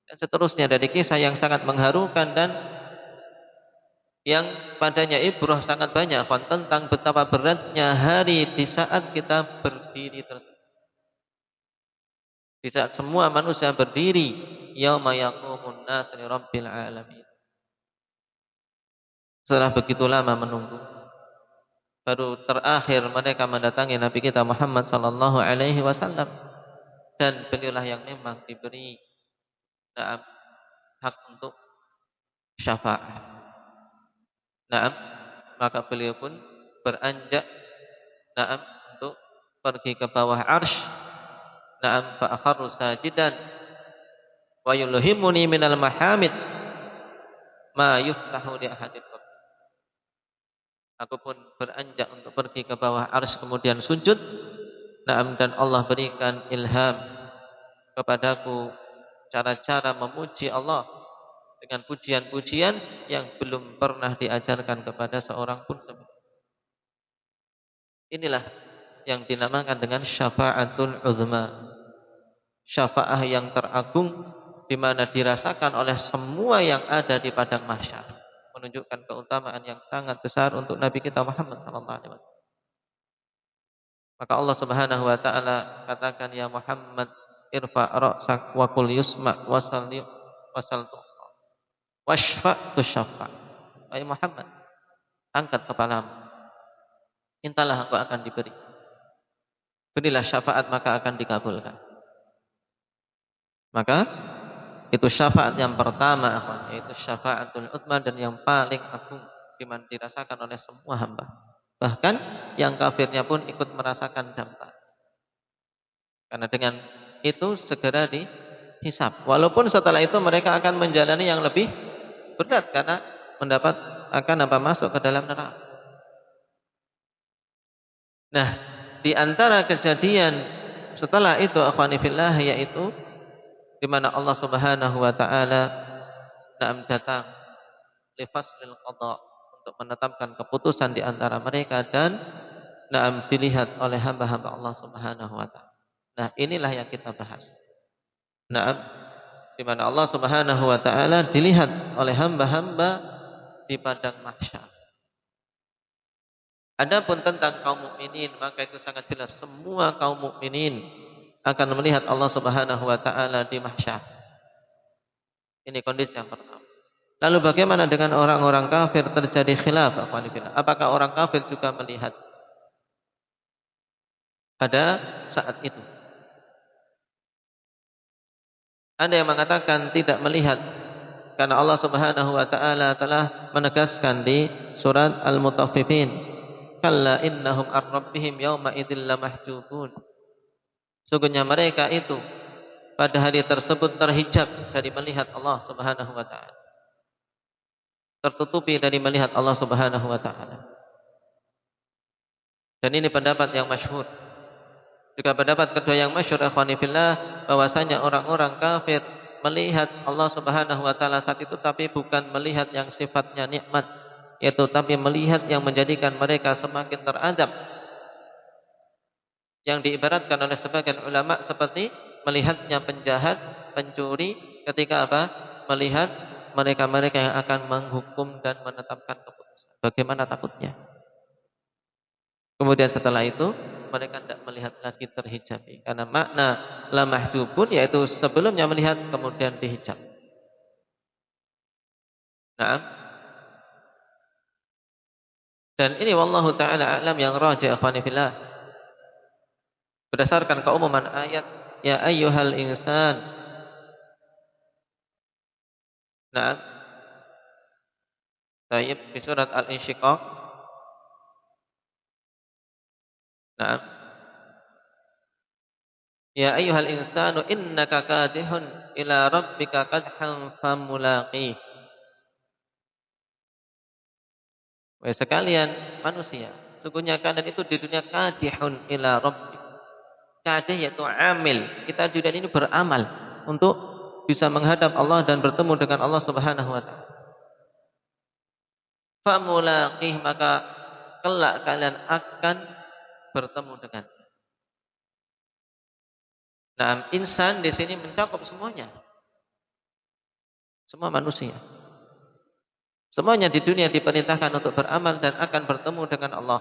Dan seterusnya dari kisah yang sangat mengharukan dan yang padanya ibrah sangat banyak tentang betapa beratnya hari di saat kita berdiri tersebut. Di saat semua manusia berdiri, yauma yaqumun nas li rabbil alamin. Setelah begitu lama menunggu, baru terakhir mereka mendatangi Nabi kita Muhammad sallallahu alaihi wasallam, dan beliaulah yang memang diberi hak untuk syafaat. Maka beliau pun beranjak untuk pergi ke bawah arsy. Fa akharru sajidan wa yulhimuni minal mahamid ma yuftahu li ahadin. Aku pun beranjak untuk pergi ke bawah arsy kemudian sujud. Dan Allah berikan ilham kepadaku cara-cara memuji Allah dengan pujian-pujian yang belum pernah diajarkan kepada seorang pun sebelumnya. Inilah yang dinamakan dengan syafa'atul uzma. Syafa'ah yang teragung di mana dirasakan oleh semua yang ada di padang mahsyar, menunjukkan keutamaan yang sangat besar untuk Nabi kita Muhammad sallallahu alaihi wasallam. Maka Allah Subhanahu wa taala katakan, ya Muhammad irfa ra'sak wa qul yusma wasal washfa tushaffa. Wahai Muhammad, angkat kepalamu, mintalah engkau akan diberi. Berilah syafaat maka akan dikabulkan. Maka itu syafaat yang pertama, yaitu syafaatul utsma, dan yang paling agung di mana dirasakan oleh semua hamba. Bahkan yang kafirnya pun ikut merasakan dampak. Karena dengan itu segera dihisab. Walaupun setelah itu mereka akan menjalani yang lebih berat karena akan masuk ke dalam neraka. Nah, di antara kejadian setelah itu akhwani fillah, yaitu di mana Allah Subhanahu wa taala datang li faslil qada, untuk menetapkan keputusan di antara mereka, dan dilihat oleh hamba-hamba Allah Subhanahu wa taala. Nah, inilah yang kita bahas. Di mana Allah Subhanahu wa taala dilihat oleh hamba-hamba di padang mahsyar. Adapun tentang kaum mukminin, maka itu sangat jelas, semua kaum mukminin akan melihat Allah Subhanahu wa taala di mahsyar. Ini kondisi yang pertama. Lalu bagaimana dengan orang-orang kafir? Terjadi khilaf. Apakah orang kafir juga melihat pada saat itu? Ada yang mengatakan tidak melihat, karena Allah Subhanahu wa taala telah menegaskan di surat Al-Mutaffifin, kalla innahum ar-rabbihim yawma idzil lamahjubun. Sungguhnya mereka itu pada hari tersebut terhijab dari melihat Allah Subhanahu wa taala. Tertutupi dari melihat Allah Subhanahu wa taala. Dan ini pendapat yang masyhur. Juga pendapat kedua yang masyhur akhwani fillah, bahwasanya orang-orang kafir melihat Allah Subhanahu wa taala saat itu, tapi bukan melihat yang sifatnya nikmat, yaitu tapi melihat yang menjadikan mereka semakin teradab. Yang diibaratkan oleh sebagian ulama seperti melihatnya penjahat, pencuri ketika melihat mereka-mereka yang akan menghukum dan menetapkan keputusan. Bagaimana takutnya? Kemudian setelah itu mereka tidak melihat lagi terhijabi, karena makna la mahjubun yaitu sebelumnya melihat kemudian dihijab. Nah, dan ini wallahu taala a'lam yang rajih akhwani fillah, berdasarkan keumuman ayat ya ayyuhal insan. Nah, Taib di surat Al-Insyiqaq. Nah, ya ayyuhal insanu innaka kadihun ila rabbika kadhan famulaqih. Wahai sekalian manusia, sungguhnya kalian itu di dunia kadihun ila rabbik. Kadih yaitu amil. Kita di dunia ini beramal untuk bisa menghadap Allah dan bertemu dengan Allah Subhanahu wa taala. Famulaqih, maka kelak kalian akan bertemu dengan. Nah, insan di sini mencakup semuanya. Semua manusia. Semuanya di dunia diperintahkan untuk beramal dan akan bertemu dengan Allah.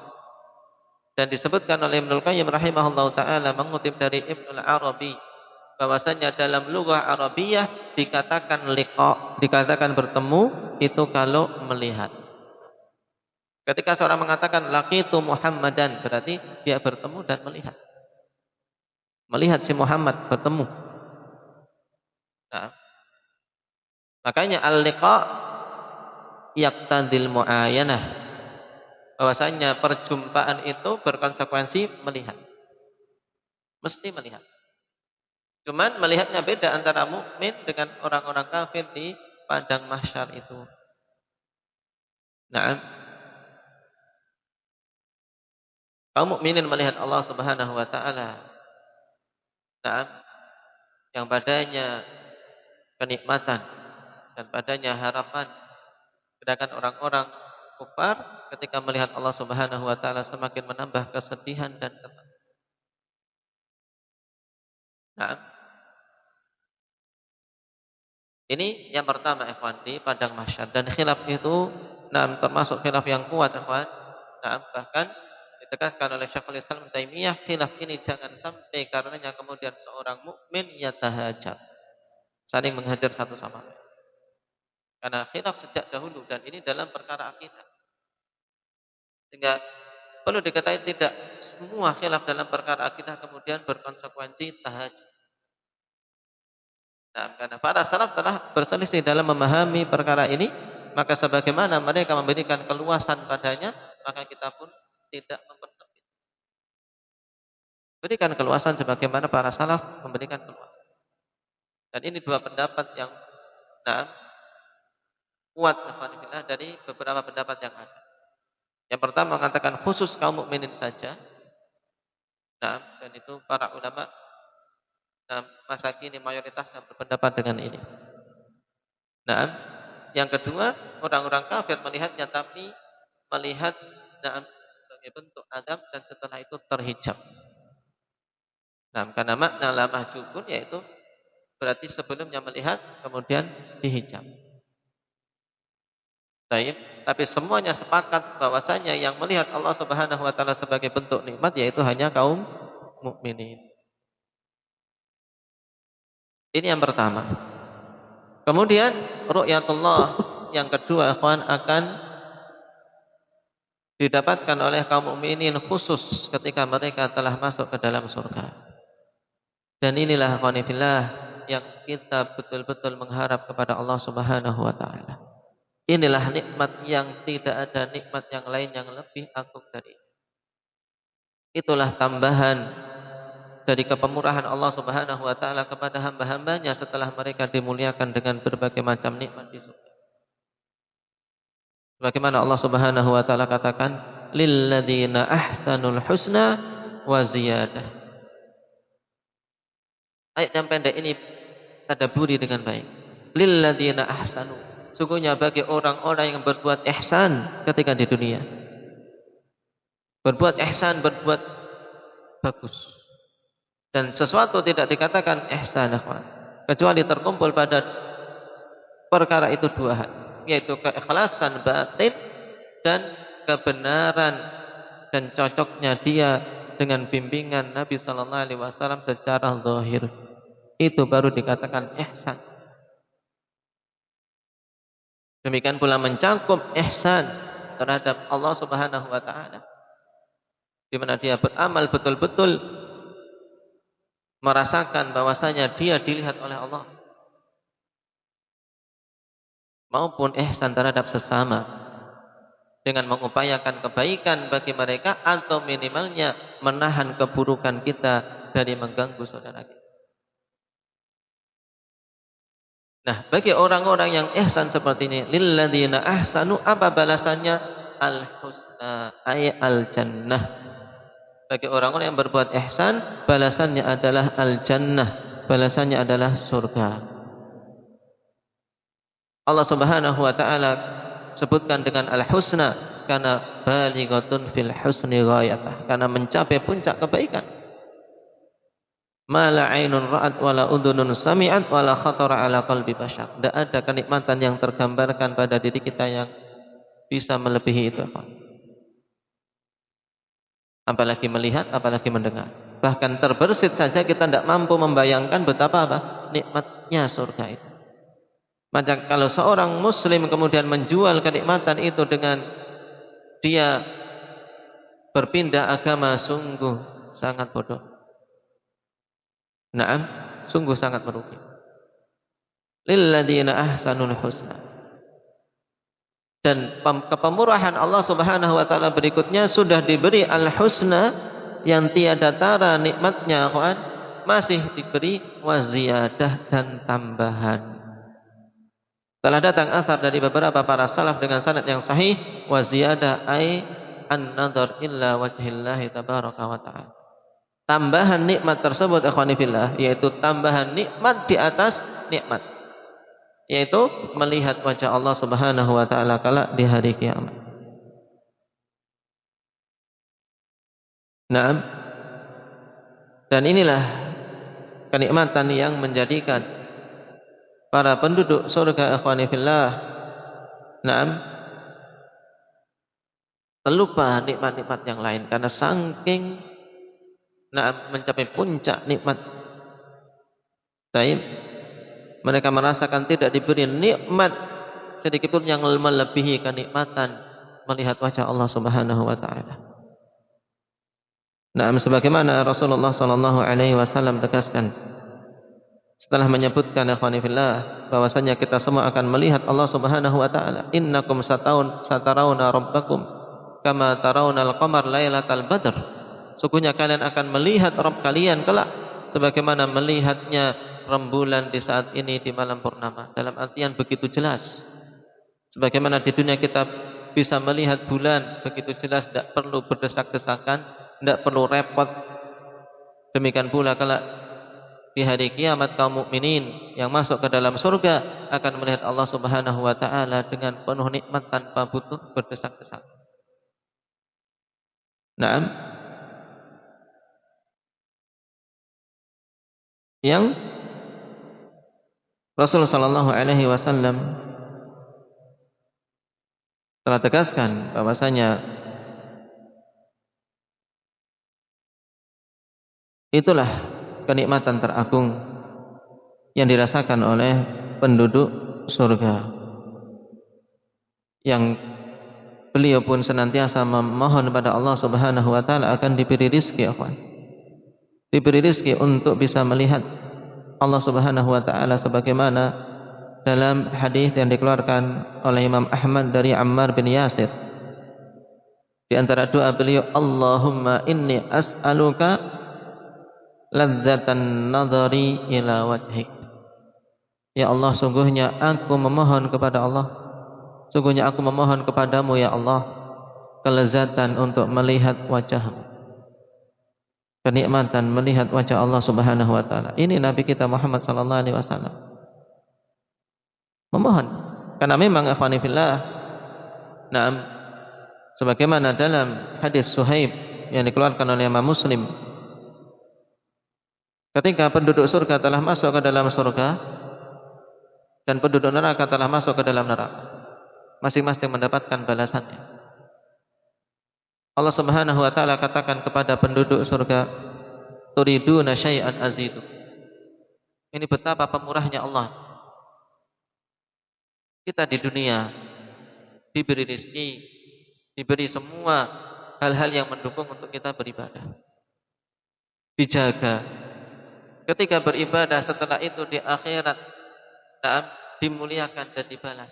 Dan disebutkan oleh Ibnul Qayyim rahimahullahu taala mengutip dari Ibnul Arabi, bahwasanya dalam lughah Arabiyah dikatakan liqa, dikatakan bertemu itu kalau melihat. Ketika seorang mengatakan laqitu Muhammadan, berarti dia bertemu dan melihat. Melihat si Muhammad, bertemu. Nah, makanya al-liqa yaqtadil mu'ayanah, bahwasanya perjumpaan itu berkonsekuensi melihat. Mesti melihat. Cuman melihatnya beda antara mukmin dengan orang-orang kafir di padang mahsyar itu. Nah, kaum mukminin melihat Allah Subhanahu wa taala. Nah, yang padanya kenikmatan dan padanya harapan. Sedangkan orang-orang kufar ketika melihat Allah Subhanahu wa taala semakin menambah kesedihan dan ketakutan. Nah, ini yang pertama ikhwan di padang mahsyar, dan khilaf itu termasuk khilaf yang kuat ikhwan. Bahkan ditegaskan oleh Syekhul Islam Taimiyah, khilaf ini jangan sampai karenanya kemudian seorang mukmin yatahajar, saling menghajar satu sama lain. Karena khilaf sejak dahulu dan ini dalam perkara akidah. Sehingga perlu diketahui tidak semua khilaf dalam perkara akidah kemudian berkonsekuensi tahajud. Karena para salaf telah berselisih dalam memahami perkara ini, maka sebagaimana mereka memberikan keluasan padanya, maka kita pun tidak mempersempit. Berikan keluasan sebagaimana para salaf memberikan keluasan. Dan ini dua pendapat yang kuat dari beberapa pendapat yang ada. Yang pertama mengatakan khusus kaum mukminin saja. Dan itu para ulama masa kini mayoritas yang berpendapat dengan ini. Yang kedua, orang-orang kafir melihatnya tapi melihat sebagai bentuk adab dan setelah itu terhijab. Karena makna la mahjubun yaitu berarti sebelumnya melihat kemudian dihijab. Tapi semuanya sepakat bahwasanya yang melihat Allah Subhanahu wa taala sebagai bentuk nikmat yaitu hanya kaum mukminin. Ini yang pertama. Kemudian ru'yatullah yang kedua ikhwan akan didapatkan oleh kaum mukminin khusus ketika mereka telah masuk ke dalam surga. Dan inilah ikhwan fillah yang kita betul-betul mengharap kepada Allah Subhanahu wa taala. Inilah nikmat yang tidak ada nikmat yang lain yang lebih agung dari ini. Itulah tambahan dari kepemurahan Allah Subhanahu wa taala kepada hamba-hambanya setelah mereka dimuliakan dengan berbagai macam nikmat di surga. Sebagaimana Allah Subhanahu wa taala katakan, lilladzina ahsanul husna wa ziyadah. Ayat yang pendek ini tadabburi dengan baik. Lilladzina ahsanu, sungguhnya bagi orang-orang yang berbuat ihsan ketika di dunia. Berbuat ihsan, berbuat bagus. Dan sesuatu tidak dikatakan ihsan kecuali terkumpul pada perkara itu dua hal, yaitu keikhlasan batin dan kebenaran dan cocoknya dia dengan bimbingan Nabi sallallahu alaihi wasallam secara zahir. Itu baru dikatakan ihsan. Demikian pula mencakup ihsan terhadap Allah Subhanahu wa taala, di mana dia beramal betul-betul merasakan bahwasanya dia dilihat oleh Allah, maupun ihsan terhadap sesama dengan mengupayakan kebaikan bagi mereka atau minimalnya menahan keburukan kita dari mengganggu saudara kita. Bagi orang-orang yang ihsan seperti ini, lilladzina ahsanu, apa balasannya? Al-husna ay al-jannah. Bagi orang-orang yang berbuat ihsan, balasannya adalah al-jannah, balasannya adalah surga. Allah Subhanahu wa taala sebutkan dengan al-husna karena balighatun fil husni ghayatah, karena mencapai puncak kebaikan. Ma la 'ainun ra'at wa la udhunun sami'at wa la khatara 'ala qalbi bashar. Tidak ada kenikmatan yang tergambarkan pada diri kita yang bisa melebihi itu. Apalagi melihat, apalagi mendengar. Bahkan terbersit saja kita tidak mampu membayangkan betapa nikmatnya surga itu. Maka kalau seorang muslim kemudian menjual kenikmatan itu dengan dia berpindah agama, sungguh sangat bodoh. Sungguh sangat merugi. Lilladzina ahsanul husna. Dan kepemurahan Allah Subhanahu wa taala berikutnya sudah diberi al-husna yang tiada tara nikmatnya, masih diberi waziyadah dan tambahan. Telah datang asar dari beberapa para salaf dengan sanad yang sahih, waziyadah ai an-nadhar illa wajhillahi tabaraka wa taala. Tambahan nikmat tersebut ikhwani fillah, yaitu tambahan nikmat di atas nikmat, yaitu melihat wajah Allah Subhanahu wa taala kala di hari kiamat. Dan inilah kenikmatan yang menjadikan para penduduk surga ikhwani fillah terlupa nikmat-nikmat yang lain karena saking mencapai puncak nikmat. Baik, mereka merasakan tidak diberi nikmat sedikitpun yang melebihi kenikmatan melihat wajah Allah Subhanahu wa taala. Sebagaimana Rasulullah sallallahu alaihi wasallam tegaskan setelah menyebutkan ikhwani fillah bahwasanya kita semua akan melihat Allah Subhanahu wa taala. Innakum satarawna rabbakum kama tarawnal qamar lailatal badr. Sungguhnya kalian akan melihat Rabb kalian kelak sebagaimana melihatnya rembulan di saat ini di malam purnama. Dalam artian begitu jelas. Sebagaimana di dunia kita bisa melihat bulan begitu jelas, tidak perlu berdesak-desakan, tidak perlu repot. Demikian pula kelak di hari kiamat kaum mukminin yang masuk ke dalam surga akan melihat Allah Subhanahu wa taala dengan penuh nikmat tanpa butuh berdesak-desak. Yang Rasulullah sallallahu alaihi wasallam telah tegaskan bahwasanya itulah kenikmatan teragung yang dirasakan oleh penduduk surga, yang beliau pun senantiasa memohon kepada Allah Subhanahu wa taala akan diberi rizki, diberi rizki untuk bisa melihat Allah Subhanahu wa taala sebagaimana dalam hadis yang dikeluarkan oleh Imam Ahmad dari Ammar bin Yasir. Di antara doa beliau, Allahumma inni as'aluka ladzatan nadhari ila wajhik. Ya Allah, sungguhnya aku memohon kepada Allah, sungguhnya aku memohon kepadamu ya Allah, kelezatan untuk melihat wajahmu, kenikmatan melihat wajah Allah Subhanahu wa taala. Ini Nabi kita Muhammad sallallahu alaihi wasallam memohon, karena memang ikhwani fillah, sebagaimana dalam hadis Suhaib yang dikeluarkan oleh Imam Muslim, ketika penduduk surga telah masuk ke dalam surga dan penduduk neraka telah masuk ke dalam neraka, masing-masing mendapatkan balasannya. Allah Subhanahu wa taala katakan kepada penduduk surga, turiduna syai'an azidu. Ini betapa pemurahnya Allah. Kita di dunia diberi rezeki, diberi semua hal-hal yang mendukung untuk kita beribadah, dijaga. Ketika beribadah setelah itu di akhirat dimuliakan dan dibalas.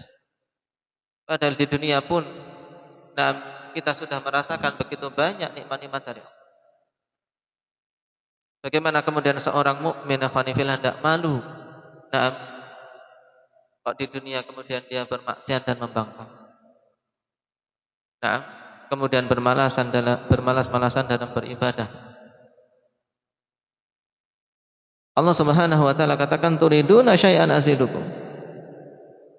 Padahal di dunia pun kita sudah merasakan begitu banyak nikmat-nikmat dari Allah. Bagaimana kemudian seorang mukmin afanifillah tidak malu kok di dunia kemudian dia bermaksiat dan membangkang, kemudian bermalas-malasan dalam beribadah. Allah Subhanahu wa taala katakan turiduna syai'an azidukum.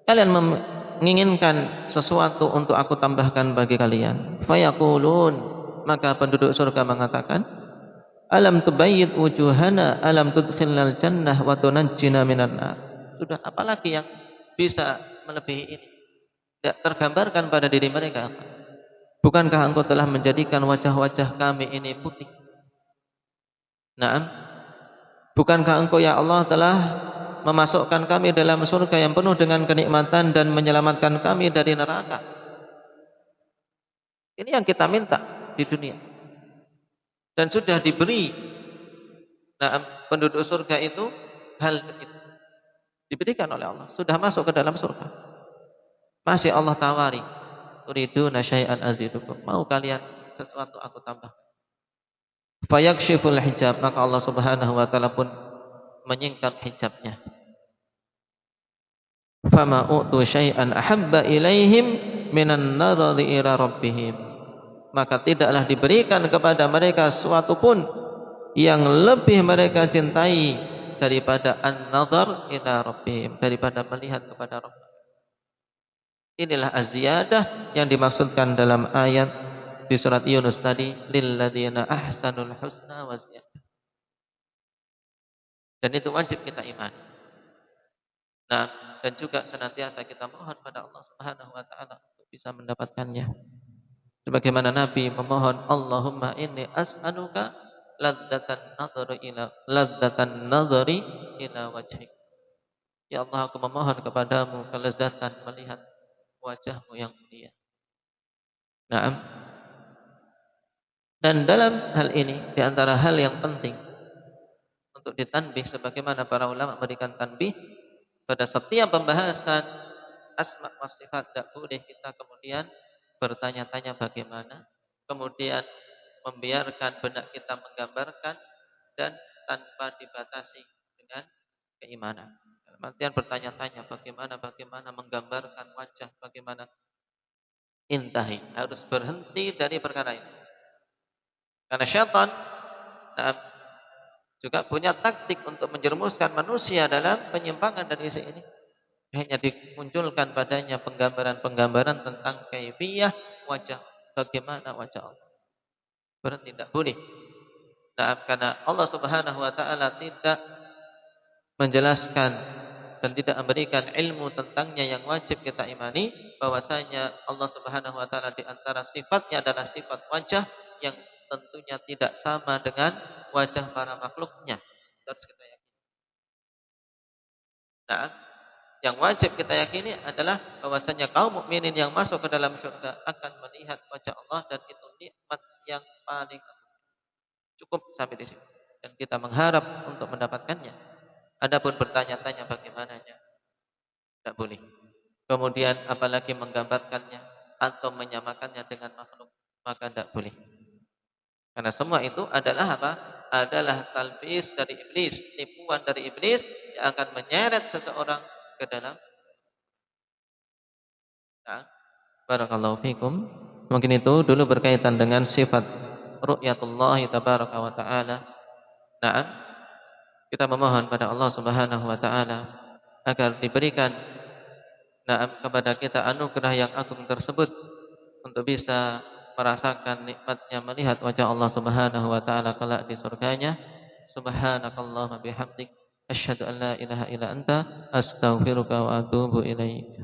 Kalian menginginkan sesuatu untuk aku tambahkan bagi kalian. Fayaqulun, maka penduduk surga mengatakan, alam tubayyid wujuhana, alam tudkhilnal jannah wa tunajjina minan nar. Sudah apalagi yang bisa melebihi ini? Tidak tergambarkan pada diri mereka. Bukankah engkau telah menjadikan wajah-wajah kami ini putih? Bukankah engkau ya Allah telah memasukkan kami dalam surga yang penuh dengan kenikmatan dan menyelamatkan kami dari neraka? Ini yang kita minta di dunia. Dan sudah diberi penduduk surga itu hal itu. Diberikan oleh Allah, sudah masuk ke dalam surga. Masih Allah tawari, turiduna syai'an azidukum. Mau kalian sesuatu aku tambah. Fayakshiful hijab, maka Allah Subhanahu wa taala pun menyingkap hijabnya. Fama utu syai'an ahabba ilaihim minan nadhari ila rabbihim. Maka tidaklah diberikan kepada mereka sesuatu pun yang lebih mereka cintai daripada an-nadhar ila rabbihim, daripada melihat kepada Rabb. Inilah az-ziyadah yang dimaksudkan dalam ayat di surat Yunus tadi, lil ladzina ahsanul husna wa ziyadah. Dan itu wajib kita imani. Nah, dan juga senantiasa kita mohon pada Allah Subhanahu wa taala untuk bisa mendapatkannya. Sebagaimana Nabi memohon, Allahumma inni as'aluka ladzatan nadhari ila wajhik. Ya Allah, aku memohon kepadamu kelezatan melihat wajahmu yang mulia. Naam. Dan dalam hal ini, di antara hal yang penting untuk ditanbih, sebagaimana para ulama memberikan tanbih, pada setiap pembahasan asma wa sifat tidak boleh kita kemudian bertanya-tanya bagaimana, kemudian membiarkan benak kita menggambarkan, dan tanpa dibatasi dengan keimanan. Artian bertanya-tanya bagaimana menggambarkan wajah, bagaimana, intahi, harus berhenti dari perkara ini. Karena syaitan juga punya taktik untuk menjerumuskan manusia dalam penyimpangan dari sisi ini. Hanya dimunculkan padanya penggambaran-penggambaran tentang kaifiyah wajah, bagaimana wajah Allah. Berarti tidak boleh. Karena Allah Subhanahu wa taala tidak menjelaskan dan tidak memberikan ilmu tentangnya yang wajib kita imani, bahwasanya Allah Subhanahu wa taala di antara sifatnya adalah sifat wajah yang tentunya tidak sama dengan wajah para makhluknya. Harus kita yakini. Nah, yang wajib kita yakini adalah bahwasanya kaum mukminin yang masuk ke dalam surga akan melihat wajah Allah, dan itu nikmat yang paling cukup sampai di sini. Dan kita mengharap untuk mendapatkannya. Adapun bertanya-tanya bagaimananya, tidak boleh. Kemudian apalagi menggambarkannya atau menyamakannya dengan makhluk, maka tidak boleh. Karena semua itu adalah apa? Adalah talbis dari iblis, tipuan dari iblis yang akan menyeret seseorang ke dalam. Nah, barakallahu fikum. Mungkin itu dulu berkaitan dengan sifat ru'yatullah tabaraka wa ta'ala. Nah, kita memohon pada Allah Subhanahu wa taala agar diberikan kepada kita anugerah yang agung tersebut untuk bisa merasakan nikmatnya melihat wajah Allah Subhanahu wa taala kelak di surganya. Subhanakallahumma bihamdik asyhadu an la ilaha illa anta astaghfiruka wa atubu ilaik.